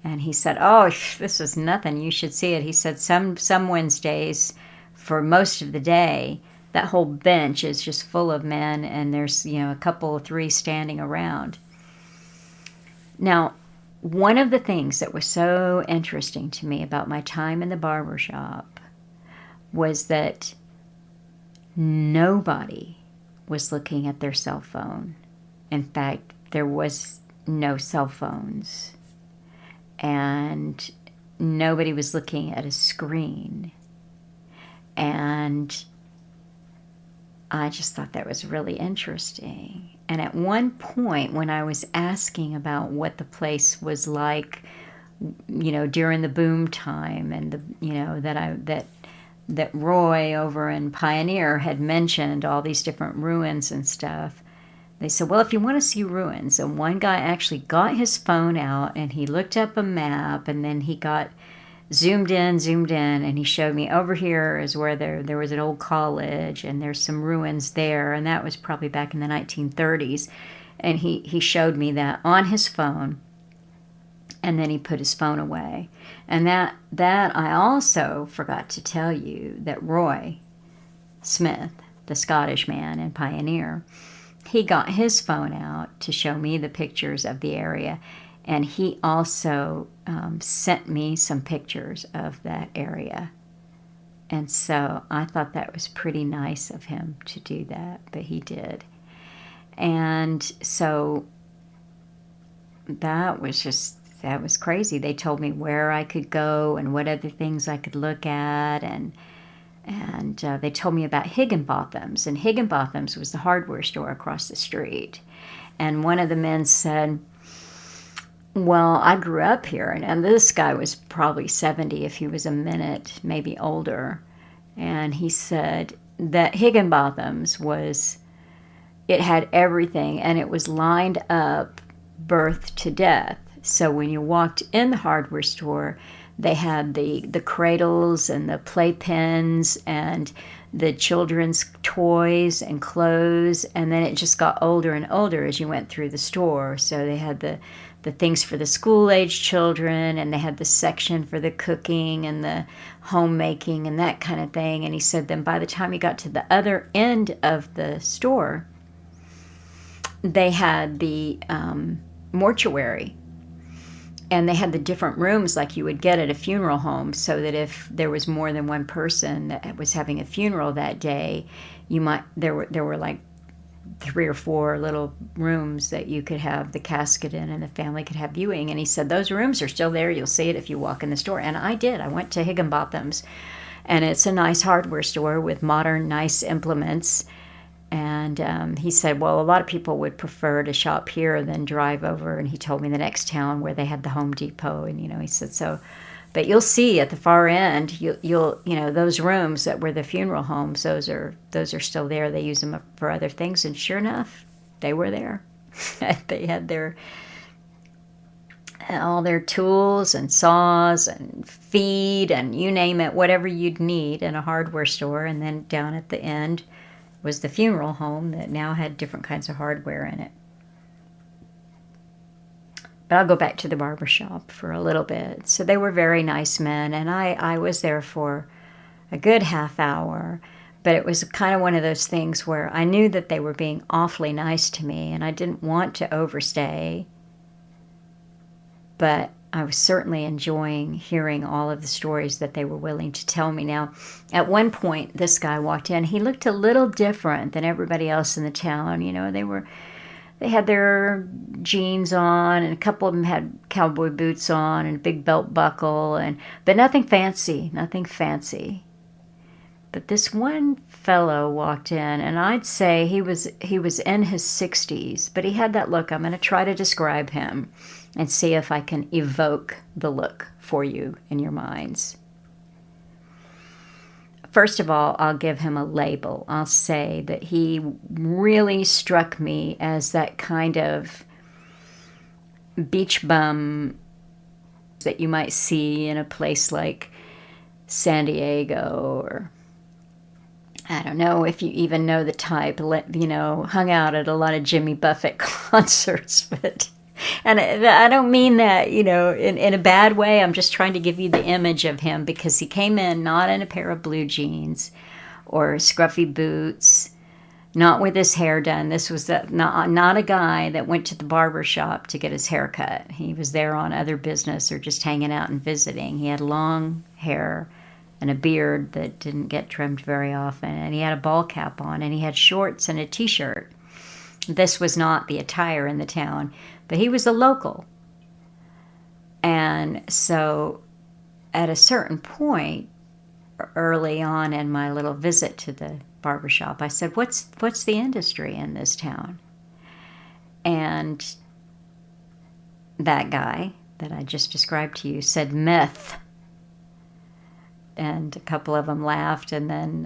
And he said, oh, this is nothing. You should see it. He said, some Wednesdays, for most of the day, that whole bench is just full of men, and there's, a couple, 3 standing around. Now, one of the things that was so interesting to me about my time in the barber shop was that nobody was looking at their cell phone. In fact, there was no cell phones. And nobody was looking at a screen. And I just thought that was really interesting. And at one point, when I was asking about what the place was like, during the boom time, and that Roy over in Pioneer had mentioned all these different ruins and stuff, they said, well, if you want to see ruins, and one guy actually got his phone out and he looked up a map, and then he got zoomed in, and he showed me over here is where there was an old college, and there's some ruins there, and that was probably back in the 1930s. And he showed me that on his phone, and then he put his phone away. And that I also forgot to tell you that Roy Smith, the Scottish man in Pioneer, he got his phone out to show me the pictures of the area. And he also sent me some pictures of that area. And so I thought that was pretty nice of him to do that, but he did. And so that was crazy. They told me where I could go and what other things I could look at. And they told me about Higginbotham's. And Higginbotham's was the hardware store across the street. And one of the men said, well, I grew up here, and this guy was probably 70 if he was a minute, maybe older. And he said that Higginbotham's it had everything, and it was lined up birth to death. So when you walked in the hardware store, they had the cradles and the playpens and the children's toys and clothes, and then it just got older and older as you went through the store. So they had the things for the school-age children, and they had the section for the cooking and the homemaking and that kind of thing. And he said then by the time you got to the other end of the store, they had the mortuary. And they had the different rooms like you would get at a funeral home, so that if there was more than one person that was having a funeral that day, there were like 3 or 4 little rooms that you could have the casket in and the family could have viewing. And he said those rooms are still there. You'll see it if you walk in the store. And I did. I went to Higginbotham's, and it's a nice hardware store with modern, nice implements. And he said, well, a lot of people would prefer to shop here than drive over. And he told me the next town where they had the Home Depot. And, he said, so, but you'll see at the far end, you'll those rooms that were the funeral homes, those are still there. They use them for other things. And sure enough, they were there. They had all their tools and saws and feed and you name it, whatever you'd need in a hardware store. And then down at the end was the funeral home that now had different kinds of hardware in it. But I'll go back to the barber shop for a little bit. So they were very nice men, and I was there for a good half hour. But it was kind of one of those things where I knew that they were being awfully nice to me, and I didn't want to overstay. But I was certainly enjoying hearing all of the stories that they were willing to tell me. Now, at one point, this guy walked in. He looked a little different than everybody else in the town. They had their jeans on, and a couple of them had cowboy boots on and a big belt buckle, but nothing fancy. But this one fellow walked in, and I'd say he was in his 60s, but he had that look. I'm going to try to describe him and see if I can evoke the look for you in your minds. First of all, I'll give him a label. I'll say that he really struck me as that kind of beach bum that you might see in a place like San Diego, or I don't know if you even know the type, hung out at a lot of Jimmy Buffett concerts, but... And I don't mean that, in a bad way. I'm just trying to give you the image of him, because he came in not in a pair of blue jeans or scruffy boots, not with his hair done. This was not a guy that went to the barber shop to get his hair cut. He was there on other business or just hanging out and visiting. He had long hair and a beard that didn't get trimmed very often, and he had a ball cap on, and he had shorts and a T-shirt. This was not the attire in the town, but he was a local. And so at a certain point, early on in my little visit to the barbershop, I said, what's the industry in this town? And that guy that I just described to you said myth. And a couple of them laughed, and then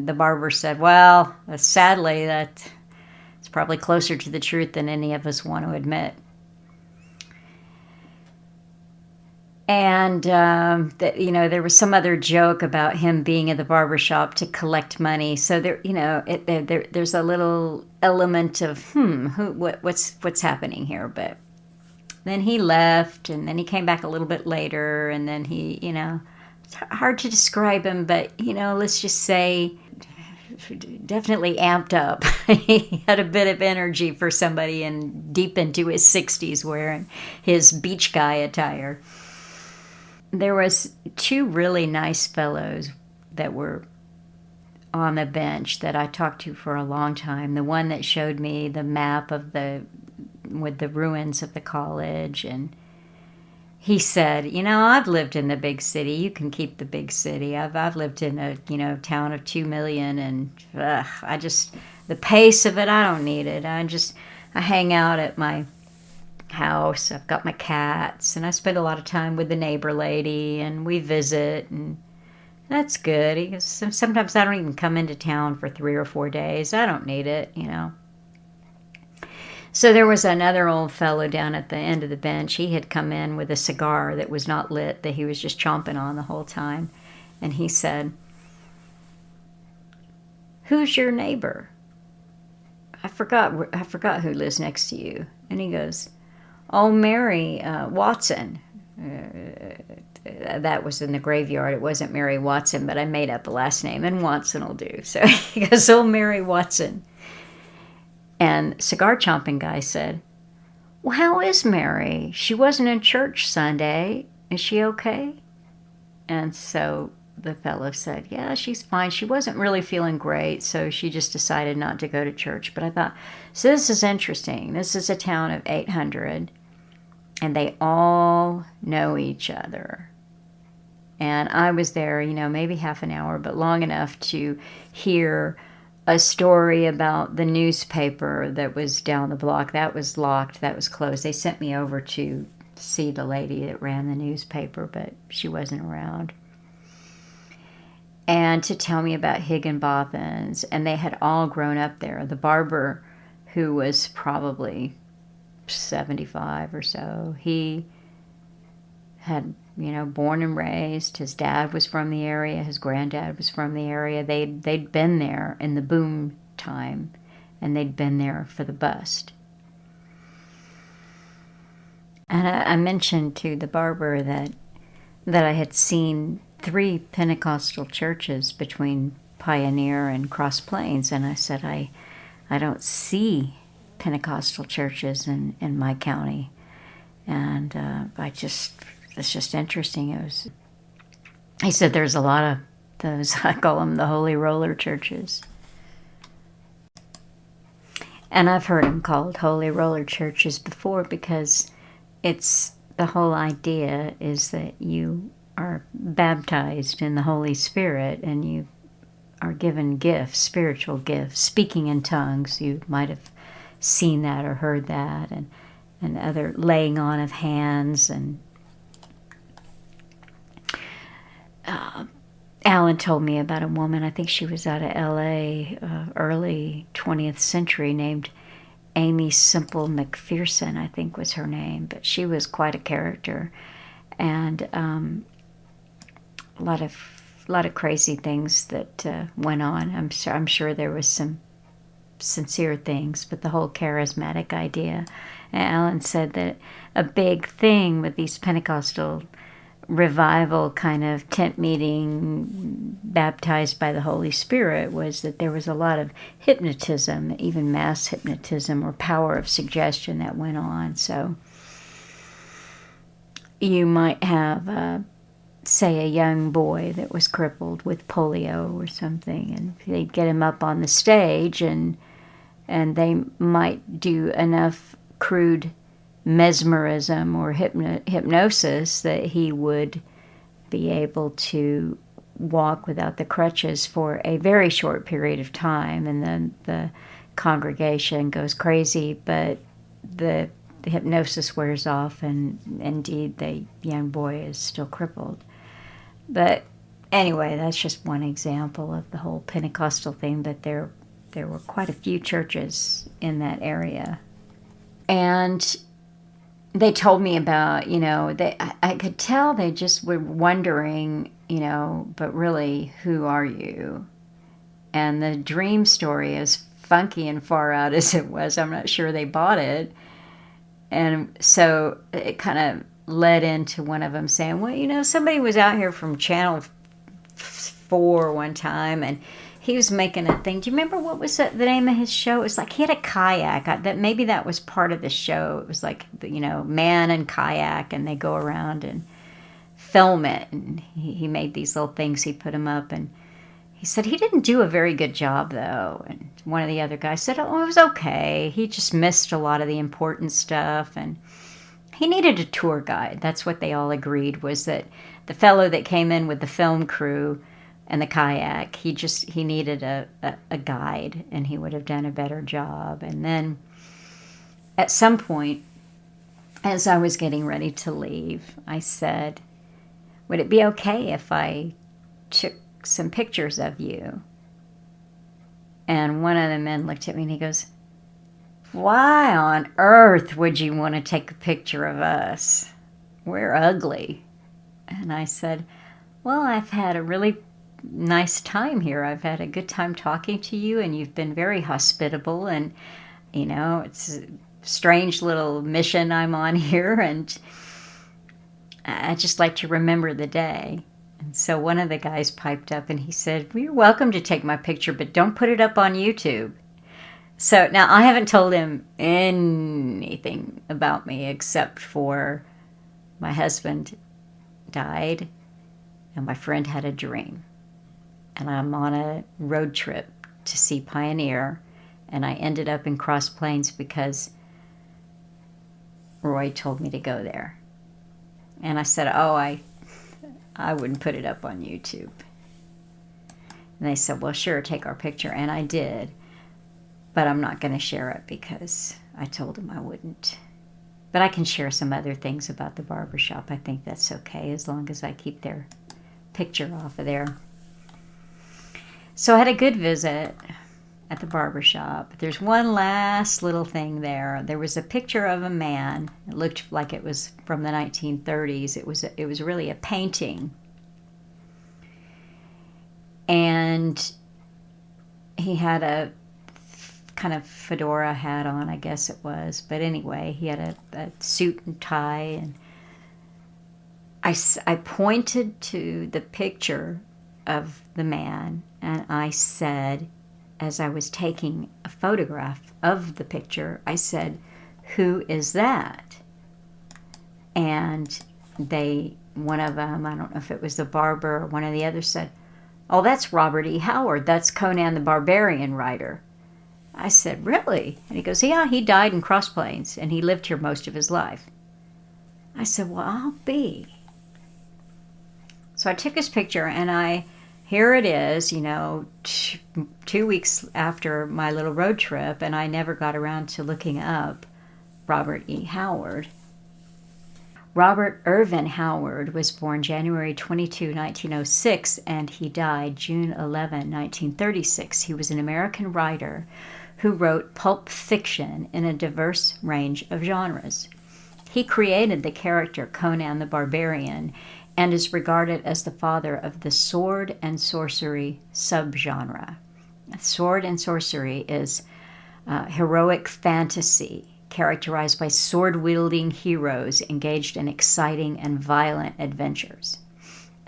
the barber said, well, sadly, that... it's probably closer to the truth than any of us want to admit. And, there was some other joke about him being at the barbershop to collect money. So there's a little element of, what's happening here? But then he left, and then he came back a little bit later, and then he, it's hard to describe him, but, let's just say... definitely amped up. He had a bit of energy for somebody deep into his 60s wearing his beach guy attire. There was 2 really nice fellows that were on the bench that I talked to for a long time. The one that showed me the map with the ruins of the college, and he said, I've lived in the big city. You can keep the big city. I've lived in a, town of 2 million, and the pace of it, I don't need it. I hang out at my house. I've got my cats, and I spend a lot of time with the neighbor lady, and we visit, and that's good. He goes, sometimes I don't even come into town for 3 or 4 days. I don't need it, So there was another old fellow down at the end of the bench. He had come in with a cigar that was not lit, that he was just chomping on the whole time. And he said, "Who's your neighbor?" I forgot who lives next to you. And he goes, "Oh, Mary Watson." That was in the graveyard. It wasn't Mary Watson, but I made up a last name, and Watson will do. So he goes, "Oh, Mary Watson." And cigar chomping guy said, "Well, how is Mary? She wasn't in church Sunday. Is she okay?" And so the fellow said, "Yeah, she's fine. She wasn't really feeling great, so she just decided not to go to church." But I thought, so this is interesting. This is a town of 800, and they all know each other. And I was there, maybe half an hour, but long enough to hear a story about the newspaper that was down the block. That was locked. That was closed. They sent me over to see the lady that ran the newspaper, but she wasn't around. And to tell me about Higginbothams, and they had all grown up there. The barber, who was probably 75 or so, he had, born and raised. His dad was from the area. His granddad was from the area. They'd been there in the boom time, and they'd been there for the bust. And I mentioned to the barber that I had seen 3 Pentecostal churches between Pioneer and Cross Plains, and I said, I don't see Pentecostal churches in my county. And it's just interesting. He said there's a lot of those, I call them the holy roller churches. And I've heard them called holy roller churches before, because it's the whole idea is that you are baptized in the Holy Spirit and you are given gifts, spiritual gifts, speaking in tongues. You might have seen that or heard that, and other laying on of hands. And Alan told me about a woman, I think she was out of L.A., early 20th century, named Aimee Semple McPherson, I think was her name, but she was quite a character. And a lot of crazy things that went on. I'm sure there was some sincere things, but the whole charismatic idea. And Alan said that a big thing with these Pentecostal revival kind of tent meeting, baptized by the Holy Spirit, was that there was a lot of hypnotism, even mass hypnotism or power of suggestion that went on. So you might have say a young boy that was crippled with polio or something, and they'd get him up on the stage, and they might do enough crude mesmerism or hypnosis that he would be able to walk without the crutches for a very short period of time, and then the congregation goes crazy, but the hypnosis wears off, and indeed the young boy is still crippled. But anyway, that's just one example of the whole Pentecostal thing, but there were quite a few churches in that area. And they told me about, I could tell they just were wondering, but really, who are you? And the dream story, as funky and far out as it was, I'm not sure they bought it. And so it kind of led into one of them saying, well, somebody was out here from Channel 4 one time, and he was making a thing. Do you remember what was the name of his show? It was like he had a kayak. Maybe that was part of the show. It was like, man and kayak, and they go around and film it. And he made these little things. He put them up, and he said he didn't do a very good job, though. And one of the other guys said, oh, it was okay. He just missed a lot of the important stuff, and he needed a tour guide. That's what they all agreed, was that the fellow that came in with the film crew and the kayak, he needed a guide, and he would have done a better job. And then at some point, as I was getting ready to leave, I said, would it be okay if I took some pictures of you? And one of the men looked at me and he goes, Why on earth would you want to take a picture of us? We're ugly. And I said, well, I've had a really nice time here. I've had a good time talking to you, and you've been very hospitable. And, it's a strange little mission I'm on here, and I just like to remember the day. And so one of the guys piped up and he said, well, you're welcome to take my picture, but don't put it up on YouTube. So now I haven't told him anything about me except for my husband died and my friend had a dream. And I'm on a road trip to see Pioneer, and I ended up in Cross Plains because Roy told me to go there. And I said, oh, I wouldn't put it up on YouTube. And they said, well, sure, take our picture. And I did. But I'm not going to share it because I told them I wouldn't. But I can share some other things about the barbershop. I think that's okay as long as I keep their picture off of there. So I had a good visit at the barbershop. There's one last little thing there. There was a picture of a man. It looked like it was from the 1930s. It was really a painting. And he had a kind of fedora hat on, I guess it was. But anyway, he had a suit and tie. And I pointed to the picture of the man, and I said, as I was taking a photograph of the picture, I said, who is that? And one of them, I don't know if it was the barber or one of the others, said, oh, that's Robert E. Howard. That's Conan the Barbarian writer. I said, really? And he goes, yeah, he died in Cross Plains, and he lived here most of his life. I said, well, I'll be. So I took his picture, and here it is, 2 weeks after my little road trip, and I never got around to looking up Robert E. Howard. Robert Irvin Howard was born January 22, 1906, and he died June 11, 1936. He was an American writer who wrote pulp fiction in a diverse range of genres. He created the character Conan the Barbarian and is regarded as the father of the sword and sorcery subgenre. Sword and sorcery is heroic fantasy characterized by sword-wielding heroes engaged in exciting and violent adventures.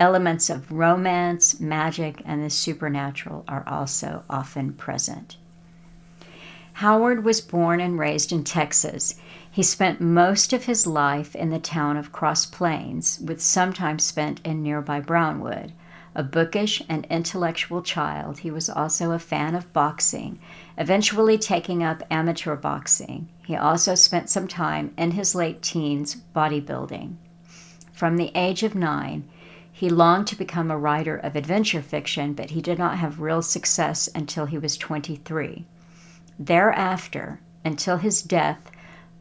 Elements of romance, magic, and the supernatural are also often present. Howard was born and raised in Texas. He spent most of his life in the town of Cross Plains, with some time spent in nearby Brownwood. A bookish and intellectual child, he was also a fan of boxing, eventually taking up amateur boxing. He also spent some time in his late teens bodybuilding. From the age of 9, he longed to become a writer of adventure fiction, but he did not have real success until he was 23. Thereafter, until his death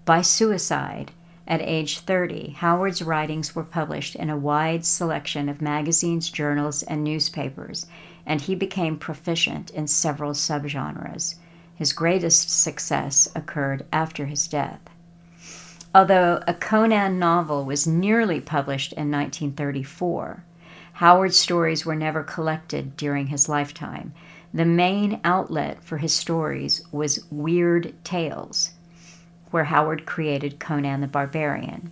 by suicide at age 30, Howard's writings were published in a wide selection of magazines, journals, and newspapers, and he became proficient in several subgenres. His greatest success occurred after his death. Although a Conan novel was nearly published in 1934, Howard's stories were never collected during his lifetime. The main outlet for his stories was Weird Tales, where Howard created Conan the Barbarian.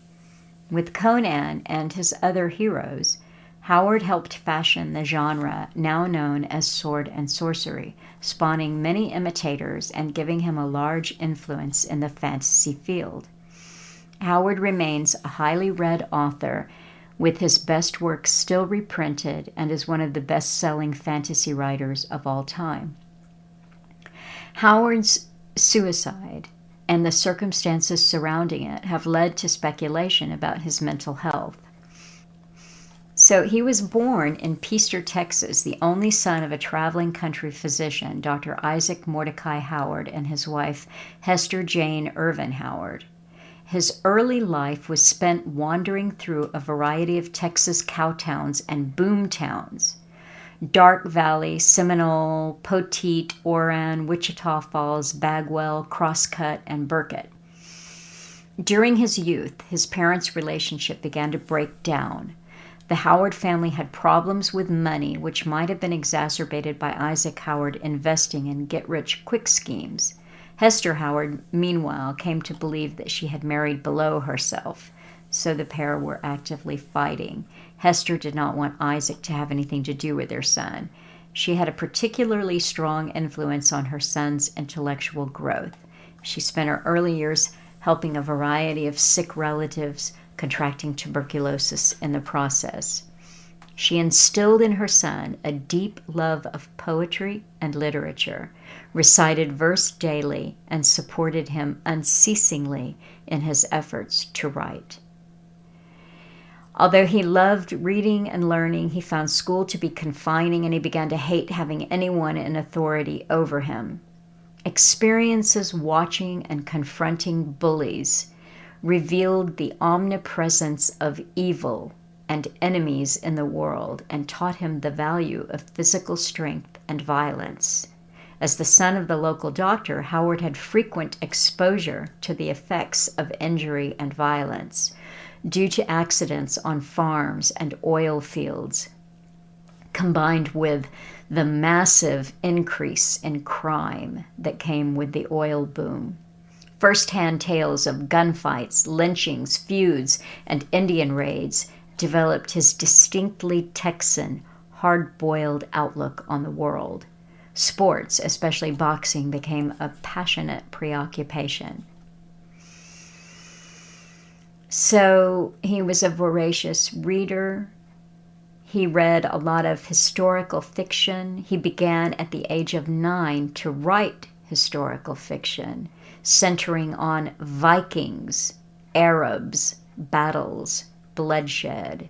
With Conan and his other heroes, Howard helped fashion the genre now known as sword and sorcery, spawning many imitators and giving him a large influence in the fantasy field. Howard remains a highly read author, with his best work still reprinted, and is one of the best-selling fantasy writers of all time. Howard's suicide and the circumstances surrounding it have led to speculation about his mental health. So he was born in Peaster, Texas, the only son of a traveling country physician, Dr. Isaac Mordecai Howard, and his wife, Hester Jane Irvin Howard. His early life was spent wandering through a variety of Texas cow towns and boom towns. Dark Valley, Seminole, Poteet, Oran, Wichita Falls, Bagwell, Crosscut, and Burkett. During his youth, his parents' relationship began to break down. The Howard family had problems with money, which might have been exacerbated by Isaac Howard investing in get-rich-quick schemes. Hester Howard, meanwhile, came to believe that she had married below herself, so the pair were actively fighting. Hester did not want Isaac to have anything to do with their son. She had a particularly strong influence on her son's intellectual growth. She spent her early years helping a variety of sick relatives, contracting tuberculosis in the process. She instilled in her son a deep love of poetry and literature, recited verse daily, and supported him unceasingly in his efforts to write. Although he loved reading and learning, he found school to be confining, and he began to hate having anyone in authority over him. Experiences watching and confronting bullies revealed the omnipresence of evil and enemies in the world and taught him the value of physical strength and violence. As the son of the local doctor, Howard had frequent exposure to the effects of injury and violence due to accidents on farms and oil fields, combined with the massive increase in crime that came with the oil boom. First-hand tales of gunfights, lynchings, feuds, and Indian raids developed his distinctly Texan, hard-boiled outlook on the world. Sports, especially boxing, became a passionate preoccupation. So he was a voracious reader. He read a lot of historical fiction. He began at the age of 9 to write historical fiction, centering on Vikings, Arabs, battles, bloodshed.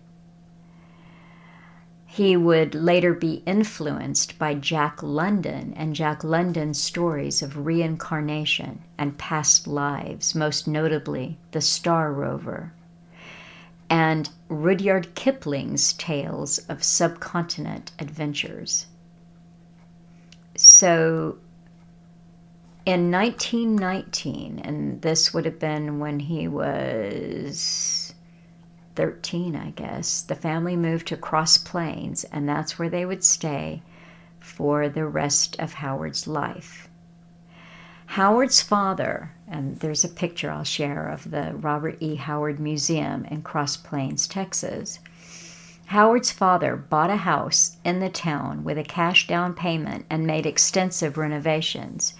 He would later be influenced by Jack London and Jack London's stories of reincarnation and past lives, most notably The Star Rover, and Rudyard Kipling's tales of subcontinent adventures. So in 1919, and this would have been when he was 13, I guess, the family moved to Cross Plains, and that's where they would stay for the rest of Howard's life. Howard's father, and there's a picture I'll share of the Robert E. Howard Museum in Cross Plains, Texas. Howard's father bought a house in the town with a cash down payment and made extensive renovations.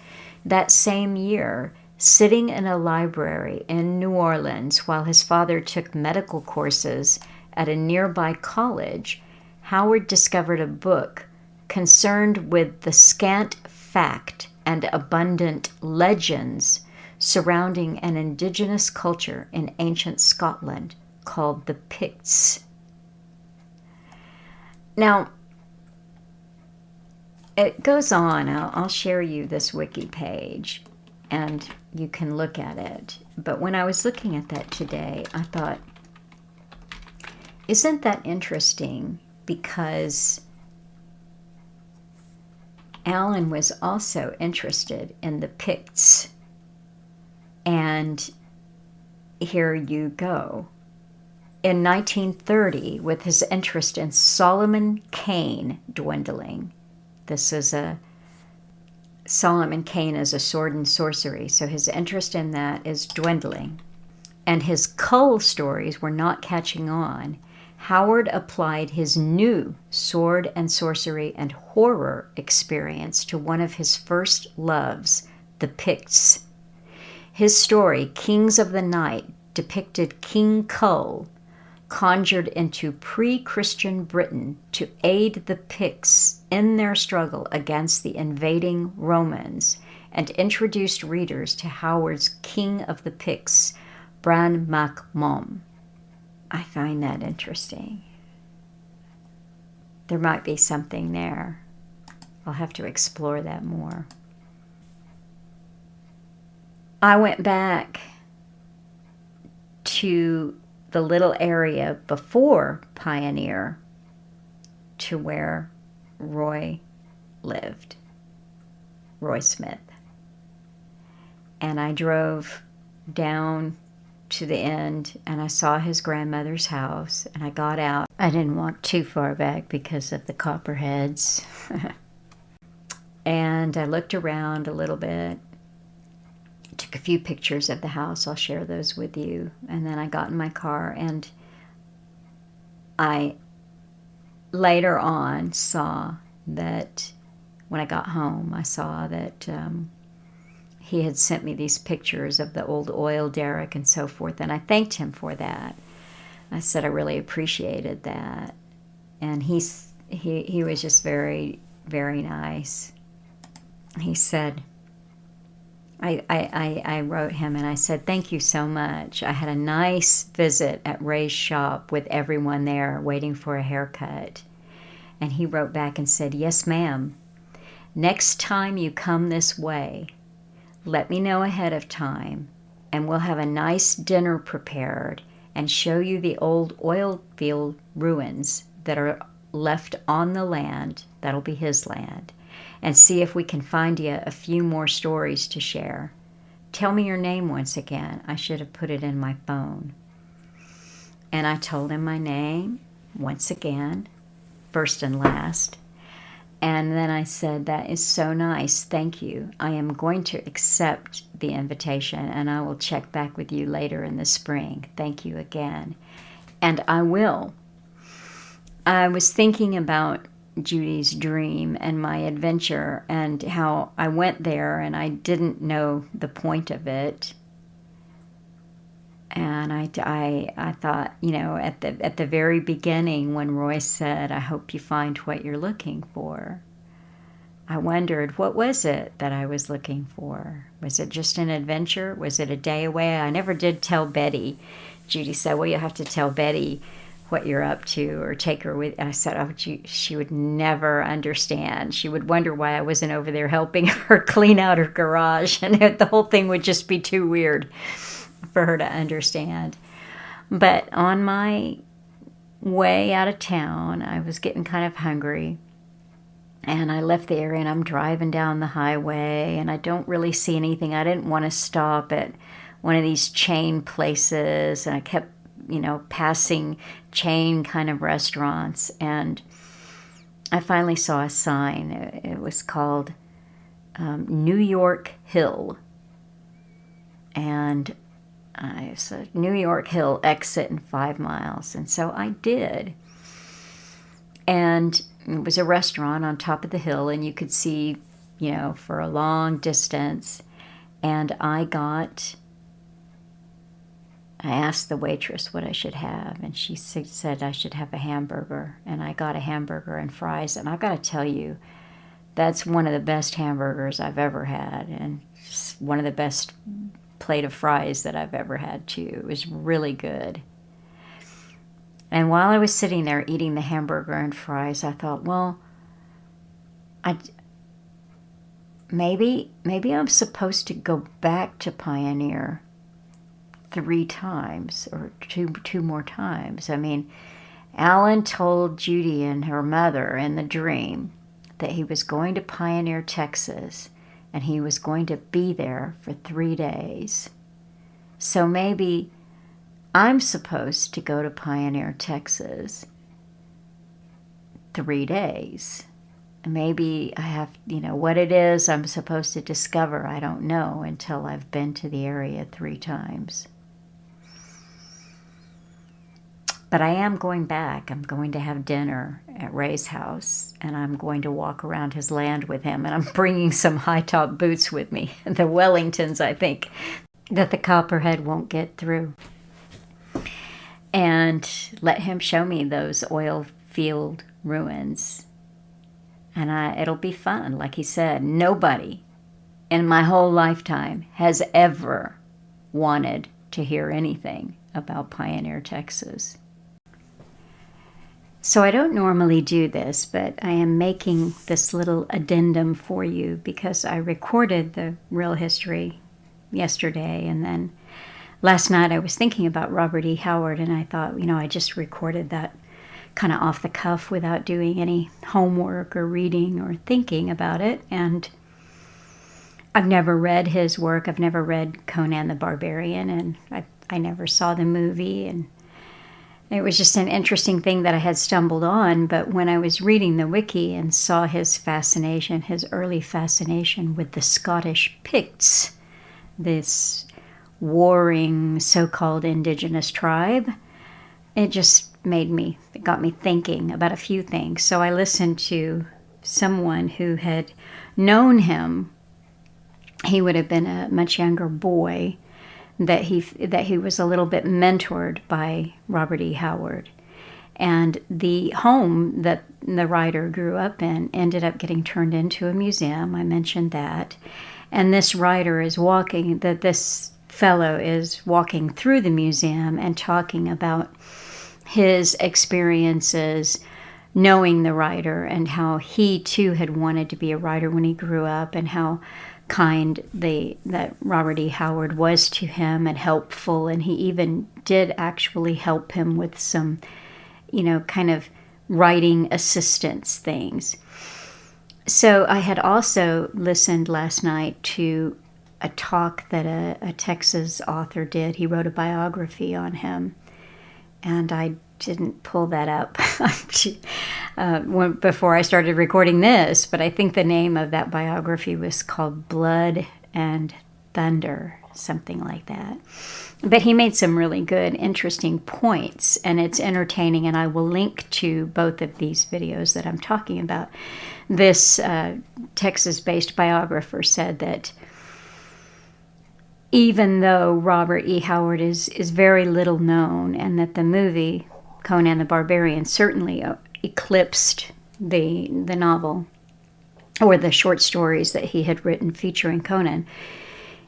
That same year, sitting in a library in New Orleans while his father took medical courses at a nearby college, Howard discovered a book concerned with the scant fact and abundant legends surrounding an indigenous culture in ancient Scotland called the Picts. Now, it goes on. I'll share you this wiki page, and you can look at it. But when I was looking at that today, I thought, isn't that interesting? Because Alan was also interested in the Picts. And here you go. In 1930, with his interest in Solomon Kane dwindling, this is Solomon Kane is a sword and sorcery, so his interest in that is dwindling, and his cull stories were not catching on. Howard applied his new sword and sorcery and horror experience to one of his first loves, the Picts. His story, Kings of the Night, depicted King Cull, conjured into pre-Christian Britain to aid the Picts in their struggle against the invading Romans, and introduced readers to Howard's King of the Picts, Bran Mac Mom. I find that interesting. There might be something there. I'll have to explore that more. I went back to the little area before Pioneer to where Roy lived, Roy Smith. And I drove down to the end, and I saw his grandmother's house, and I got out. I didn't walk too far back because of the copperheads. And I looked around a little bit, took a few pictures of the house. I'll share those with you. And then I got in my car, and I later on saw that when I got home, I saw that he had sent me these pictures of the old oil derrick and so forth, and I thanked him for that. I said I really appreciated that. And he was just very, very nice. He said, I wrote him and I said, thank you so much. I had a nice visit at Ray's shop with everyone there waiting for a haircut. And he wrote back and said, yes, ma'am. Next time you come this way, let me know ahead of time, and we'll have a nice dinner prepared and show you the old oil field ruins that are left on the land, that'll be his land, and see if we can find you a few more stories to share. Tell me your name once again. I should have put it in my phone. And I told him my name once again, first and last. And then I said, that is so nice. Thank you. I am going to accept the invitation, and I will check back with you later in the spring. Thank you again. And I will. I was thinking about Judy's dream and my adventure and how I went there and I didn't know the point of it. And I thought, you know, at the very beginning when Roy said, I hope you find what you're looking for, I wondered, what was it that I was looking for? Was it just an adventure? Was it a day away? I never did tell Betty. Judy said, well, you have to tell Betty what you're up to or take her with. And I said, oh, she would never understand. She would wonder why I wasn't over there helping her clean out her garage. And the whole thing would just be too weird for her to understand. But on my way out of town, I was getting kind of hungry. And I left the area and I'm driving down the highway and I don't really see anything. I didn't want to stop at one of these chain places. And I kept, you know, passing chain kind of restaurants. And I finally saw a sign. It was called New York Hill. And I said, New York Hill, exit in 5 miles. And so I did. And it was a restaurant on top of the hill, and you could see, you know, for a long distance. And I asked the waitress what I should have, and she said I should have a hamburger. And I got a hamburger and fries. And I've got to tell you, that's one of the best hamburgers I've ever had, and one of the best plate of fries that I've ever had too. It was really good. And while I was sitting there eating the hamburger and fries, I thought, well, maybe I'm supposed to go back to Pioneer 3 times or two more times. I mean, Alan told Judy and her mother in the dream that he was going to Pioneer, Texas, and he was going to be there for 3 days. So maybe I'm supposed to go to Pioneer, Texas 3 days. Maybe I have, you know, what it is I'm supposed to discover, I don't know until I've been to the area 3 times. But I am going back. I'm going to have dinner at Ray's house, and I'm going to walk around his land with him, and I'm bringing some high-top boots with me, the Wellingtons, I think, that the Copperhead won't get through. And let him show me those oil field ruins. And it'll be fun. Like he said, nobody in my whole lifetime has ever wanted to hear anything about Pioneer, Texas. So I don't normally do this, but I am making this little addendum for you because I recorded the real history yesterday, and then last night I was thinking about Robert E. Howard, and I thought, you know, I just recorded that kind of off the cuff without doing any homework or reading or thinking about it. And I've never read his work. I've never read Conan the Barbarian, and I never saw the movie. And it was just an interesting thing that I had stumbled on. But when I was reading the wiki and saw his fascination, his early fascination with the Scottish Picts, this warring so-called indigenous tribe, it got me thinking about a few things. So I listened to someone who had known him. He would have been a much younger boy, that he was a little bit mentored by Robert E. Howard. And the home that the writer grew up in ended up getting turned into a museum. I mentioned that. And this fellow is walking through the museum and talking about his experiences knowing the writer, and how he too had wanted to be a writer when he grew up, and how kind that Robert E. Howard was to him and helpful, and he even did actually help him with some, kind of writing assistance things. So I had also listened last night to a talk that a Texas author did. He wrote a biography on him, and I didn't pull that up before I started recording this, but I think the name of that biography was called Blood and Thunder, something like that. But he made some really good, interesting points, and it's entertaining, and I will link to both of these videos that I'm talking about. This Texas-based biographer said that even though Robert E. Howard is very little known, and that the movie Conan the Barbarian certainly eclipsed the novel or the short stories that he had written featuring Conan,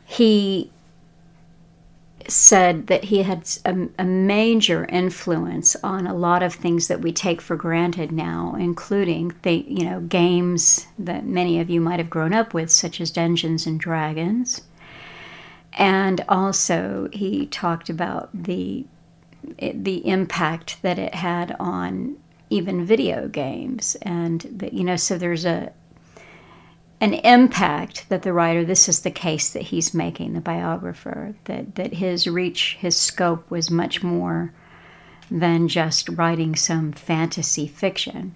he said that he had a major influence on a lot of things that we take for granted now, including games that many of you might have grown up with, such as Dungeons and Dragons. And also he talked about the impact that it had on even video games, and that, so there's an impact that the writer, this is the case that he's making, the biographer, that his reach, his scope was much more than just writing some fantasy fiction.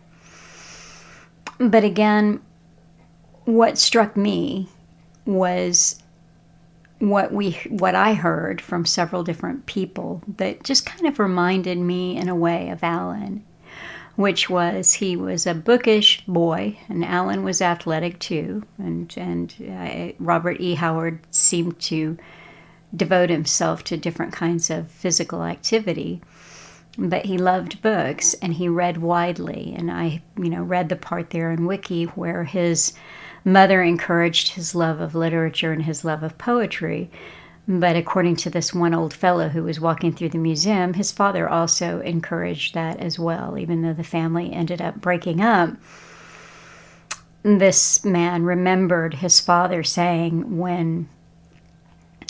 But again, what struck me was what I heard from several different people that just kind of reminded me in a way of Alan, which was he was a bookish boy, and Alan was athletic too, and Robert E. Howard seemed to devote himself to different kinds of physical activity, but he loved books and he read widely. And I read the part there in Wiki where his mother encouraged his love of literature and his love of poetry. But according to this one old fellow who was walking through the museum, his father also encouraged that as well, even though the family ended up breaking up. This man remembered his father saying when,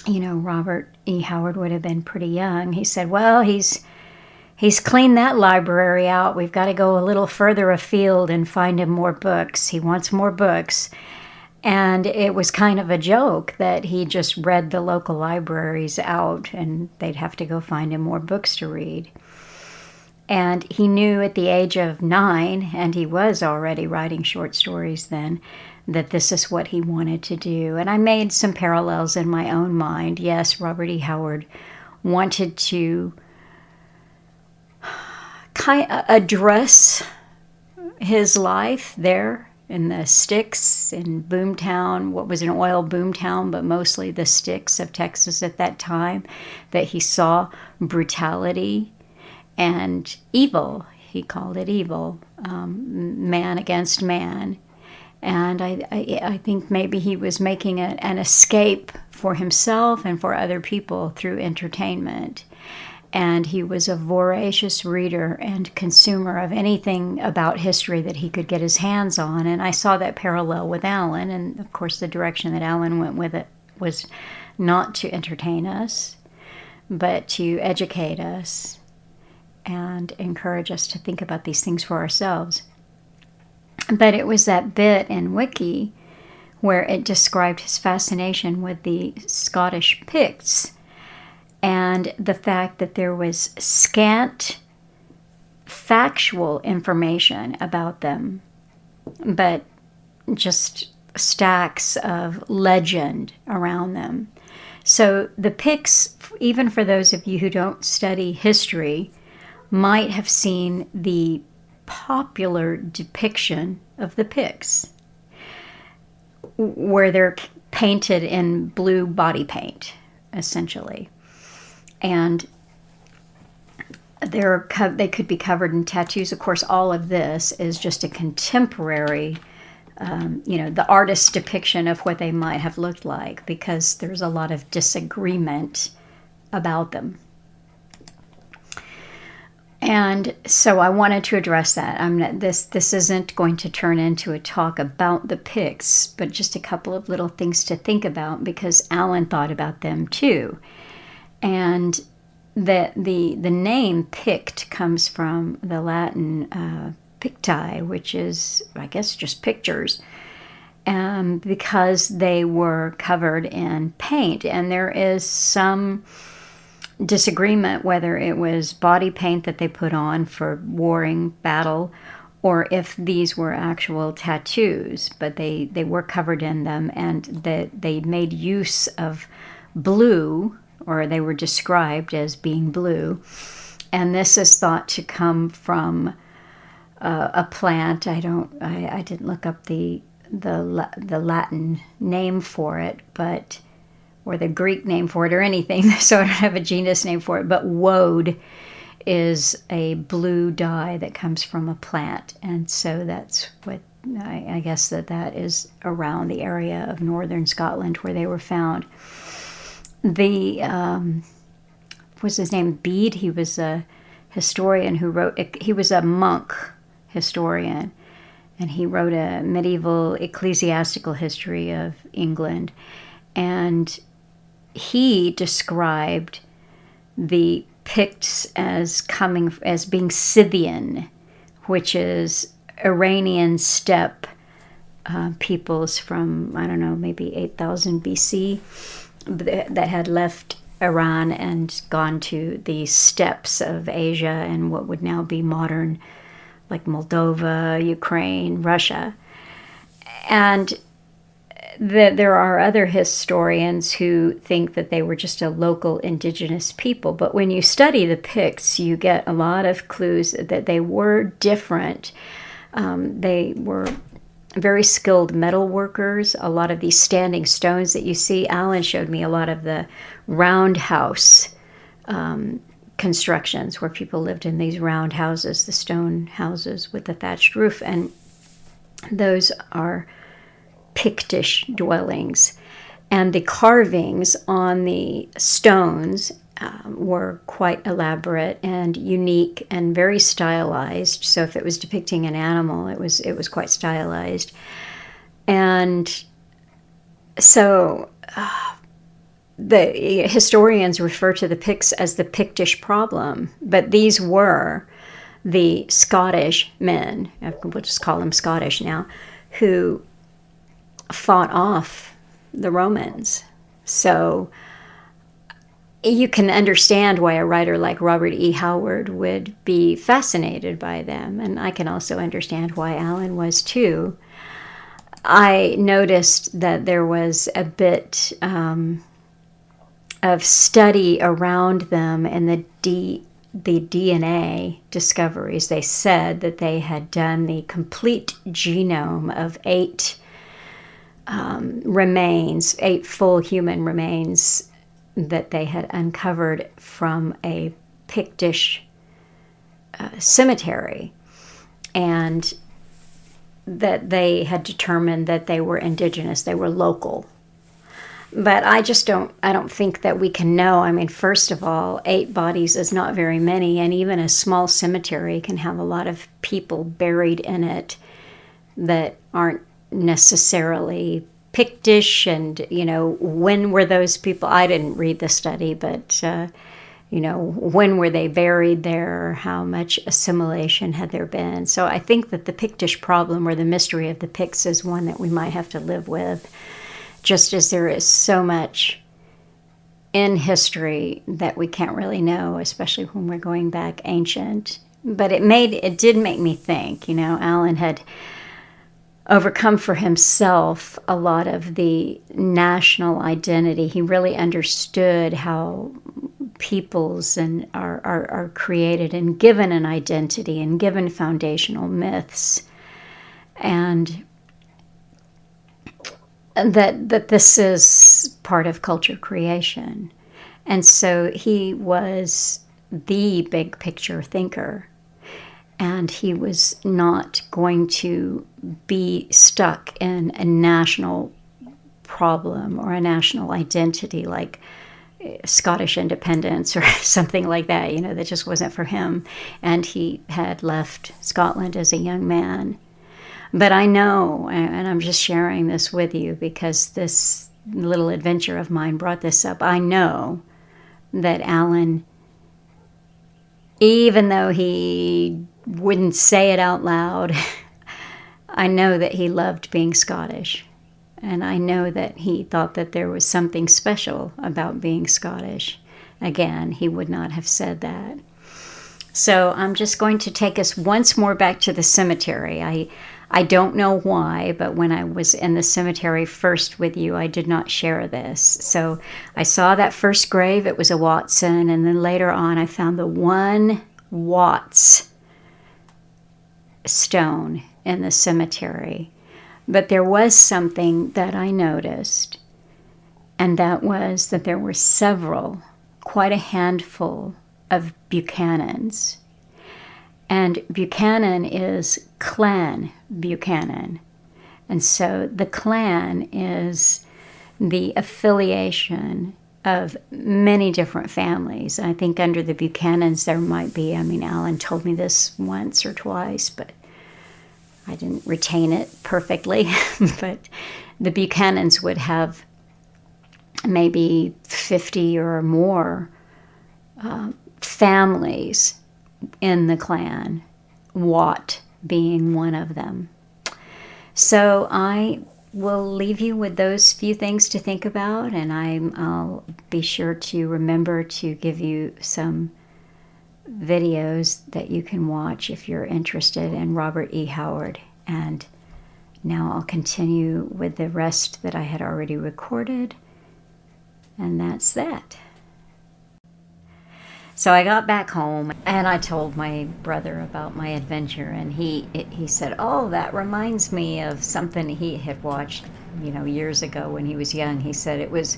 Robert E. Howard would have been pretty young, he said, well, he's cleaned that library out. We've got to go a little further afield and find him more books. He wants more books. And it was kind of a joke that he just read the local libraries out and they'd have to go find him more books to read. And he knew at the age of 9, and he was already writing short stories then, that this is what he wanted to do. And I made some parallels in my own mind. Yes, Robert E. Howard wanted to address his life there in the sticks in Boomtown, what was an oil boomtown, but mostly the sticks of Texas at that time, that he saw brutality and evil. He called it evil, man against man. And I think maybe he was making an escape for himself and for other people through entertainment. And he was a voracious reader and consumer of anything about history that he could get his hands on. And I saw that parallel with Alan. And of course, the direction that Alan went with it was not to entertain us, but to educate us and encourage us to think about these things for ourselves. But it was that bit in Wiki where it described his fascination with the Scottish Picts and the fact that there was scant factual information about them, but just stacks of legend around them. So the Picts, even for those of you who don't study history, might have seen the popular depiction of the Picts, where they're painted in blue body paint, essentially. And they could be covered in tattoos. Of course, all of this is just a contemporary, the artist's depiction of what they might have looked like, because there's a lot of disagreement about them. And so I wanted to address that. This isn't going to turn into a talk about the Picts, but just a couple of little things to think about, because Alan thought about them too. And the name Pict comes from the Latin picti, which is, I guess, just pictures, because they were covered in paint. And there is some disagreement whether it was body paint that they put on for warring battle, or if these were actual tattoos, but they were covered in them, and they made use of blue, or they were described as being blue. And this is thought to come from a plant. I didn't look up the Latin name for it, or the Greek name for it, or anything, so I don't have a genus name for it, but woad is a blue dye that comes from a plant, and so that's what, I guess that is around the area of northern Scotland where they were found. Was his name Bede? He was a historian who wrote, he was a monk historian, and he wrote a medieval ecclesiastical history of England, and he described the Picts as being Scythian, which is Iranian steppe peoples from, I don't know, maybe 8,000 BC that had left Iran and gone to the steppes of Asia and what would now be modern, like Moldova, Ukraine, Russia. And there are other historians who think that they were just a local indigenous people. But when you study the Picts, you get a lot of clues that they were different. They were very skilled metal workers. A lot of these standing stones that you see, Alan showed me a lot of the roundhouse constructions where people lived in these round houses, the stone houses with the thatched roof. And those are Pictish dwellings, and the carvings on the stones were quite elaborate and unique and very stylized. So if it was depicting an animal, it was quite stylized. And so the historians refer to the Picts as the Pictish Problem, but these were the Scottish men, we'll just call them Scottish now, who fought off the Romans. So you can understand why a writer like Robert E. Howard would be fascinated by them, and I can also understand why Alan was too. I noticed that there was a bit of study around them in the DNA discoveries. They said that they had done the complete genome of 8 remains, 8 full human remains that they had uncovered from a Pictish cemetery, and that they had determined that they were indigenous, they were local. But I don't think that we can know. I mean, first of all, 8 bodies is not very many, and even a small cemetery can have a lot of people buried in it that aren't necessarily Pictish. And when were those people? I didn't read the study, but when were they buried there? How much assimilation had there been? So I think that the Pictish problem, or the mystery of the Picts, is one that we might have to live with, just as there is so much in history that we can't really know, especially when we're going back ancient. But it did make me think, Alan had overcome for himself a lot of the national identity. He really understood how peoples are created and given an identity and given foundational myths, and that this is part of culture creation. And so he was the big picture thinker, and he was not going to be stuck in a national problem or a national identity like Scottish independence or something like that, that just wasn't for him. And he had left Scotland as a young man. But I know, and I'm just sharing this with you because this little adventure of mine brought this up, I know that Alan, even though he wouldn't say it out loud, I know that he loved being Scottish. And I know that he thought that there was something special about being Scottish. Again, he would not have said that. So I'm just going to take us once more back to the cemetery. I don't know why, but when I was in the cemetery first with you, I did not share this. So I saw that first grave, it was a Watson, and then later on I found the one Watts stone in the cemetery. But there was something that I noticed, and that was that there were several, quite a handful of Buchanans. And Buchanan is Clan Buchanan. And so the clan is the affiliation of many different families. I think under the Buchanans there might be, Alan told me this once or twice, but I didn't retain it perfectly. But the Buchanans would have maybe 50 or more families in the clan, Watt being one of them. So I will leave you with those few things to think about, and I'll be sure to remember to give you some videos that you can watch if you're interested in Robert E. Howard. And now I'll continue with the rest that I had already recorded, and that's that. So I got back home and I told my brother about my adventure, and he said, "Oh, that reminds me of something he had watched, years ago when he was young." He said it was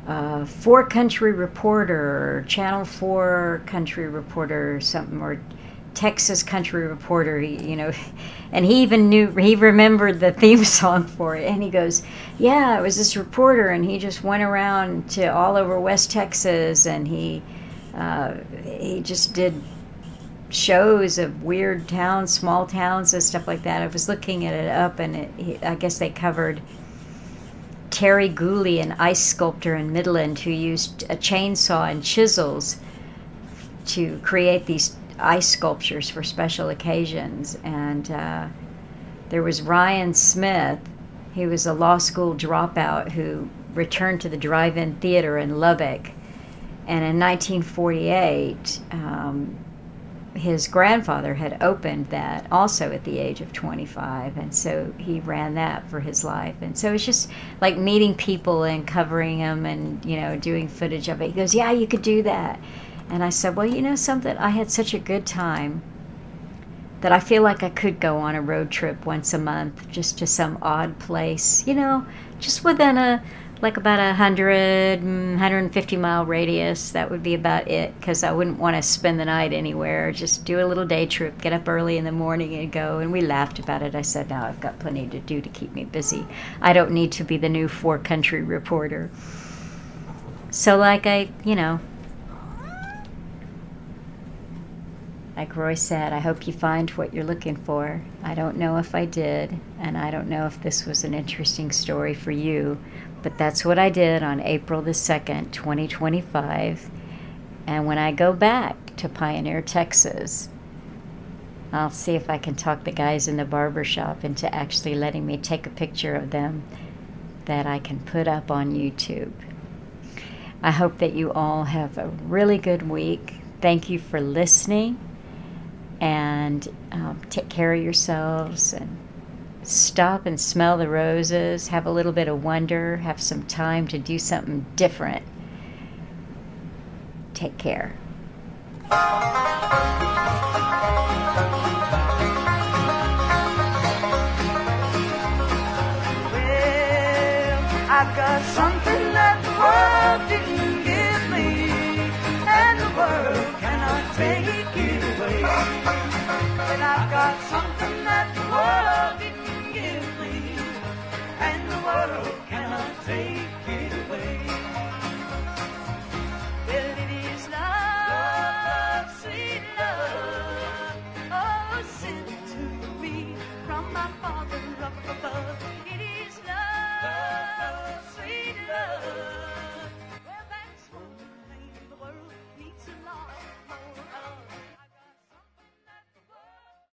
4 Country Reporter, Channel 4 Country Reporter, or something, or Texas Country Reporter, and he remembered the theme song for it, and he goes, "Yeah, it was this reporter, and he just went around to all over West Texas, and he just did shows of weird towns, small towns, and stuff like that." I was looking at it up, and I guess they covered Terry Gooley, an ice sculptor in Midland, who used a chainsaw and chisels to create these ice sculptures for special occasions. And there was Ryan Smith. He was a law school dropout who returned to the drive-in theater in Lubbock. And in 1948, his grandfather had opened that also at the age of 25, and so he ran that for his life. And so it's just like meeting people and covering them and, doing footage of it. He goes, "Yeah, you could do that." And I said, "Well, something, I had such a good time that I feel like I could go on a road trip once a month just to some odd place, just within about 150 mile radius. That would be about it, because I wouldn't want to spend the night anywhere. Just do a little day trip, get up early in the morning and go." And we laughed about it. I said, "No, I've got plenty to do to keep me busy. I don't need to be the new 4 Country Reporter." So like Roy said, I hope you find what you're looking for. I don't know if I did, and I don't know if this was an interesting story for you, but that's what I did on April the 2nd, 2025. And when I go back to Pioneer, Texas, I'll see if I can talk the guys in the barber shop into actually letting me take a picture of them that I can put up on YouTube. I hope that you all have a really good week. Thank you for listening, and take care of yourselves, and stop and smell the roses, have a little bit of wonder, have some time to do something different. Take care. I've got something that the world didn't give me, and the world cannot take it away. And I've got something that the world didn't give me, and the world cannot take it away. Well, it is love, sweet love, oh, sent to me from my father.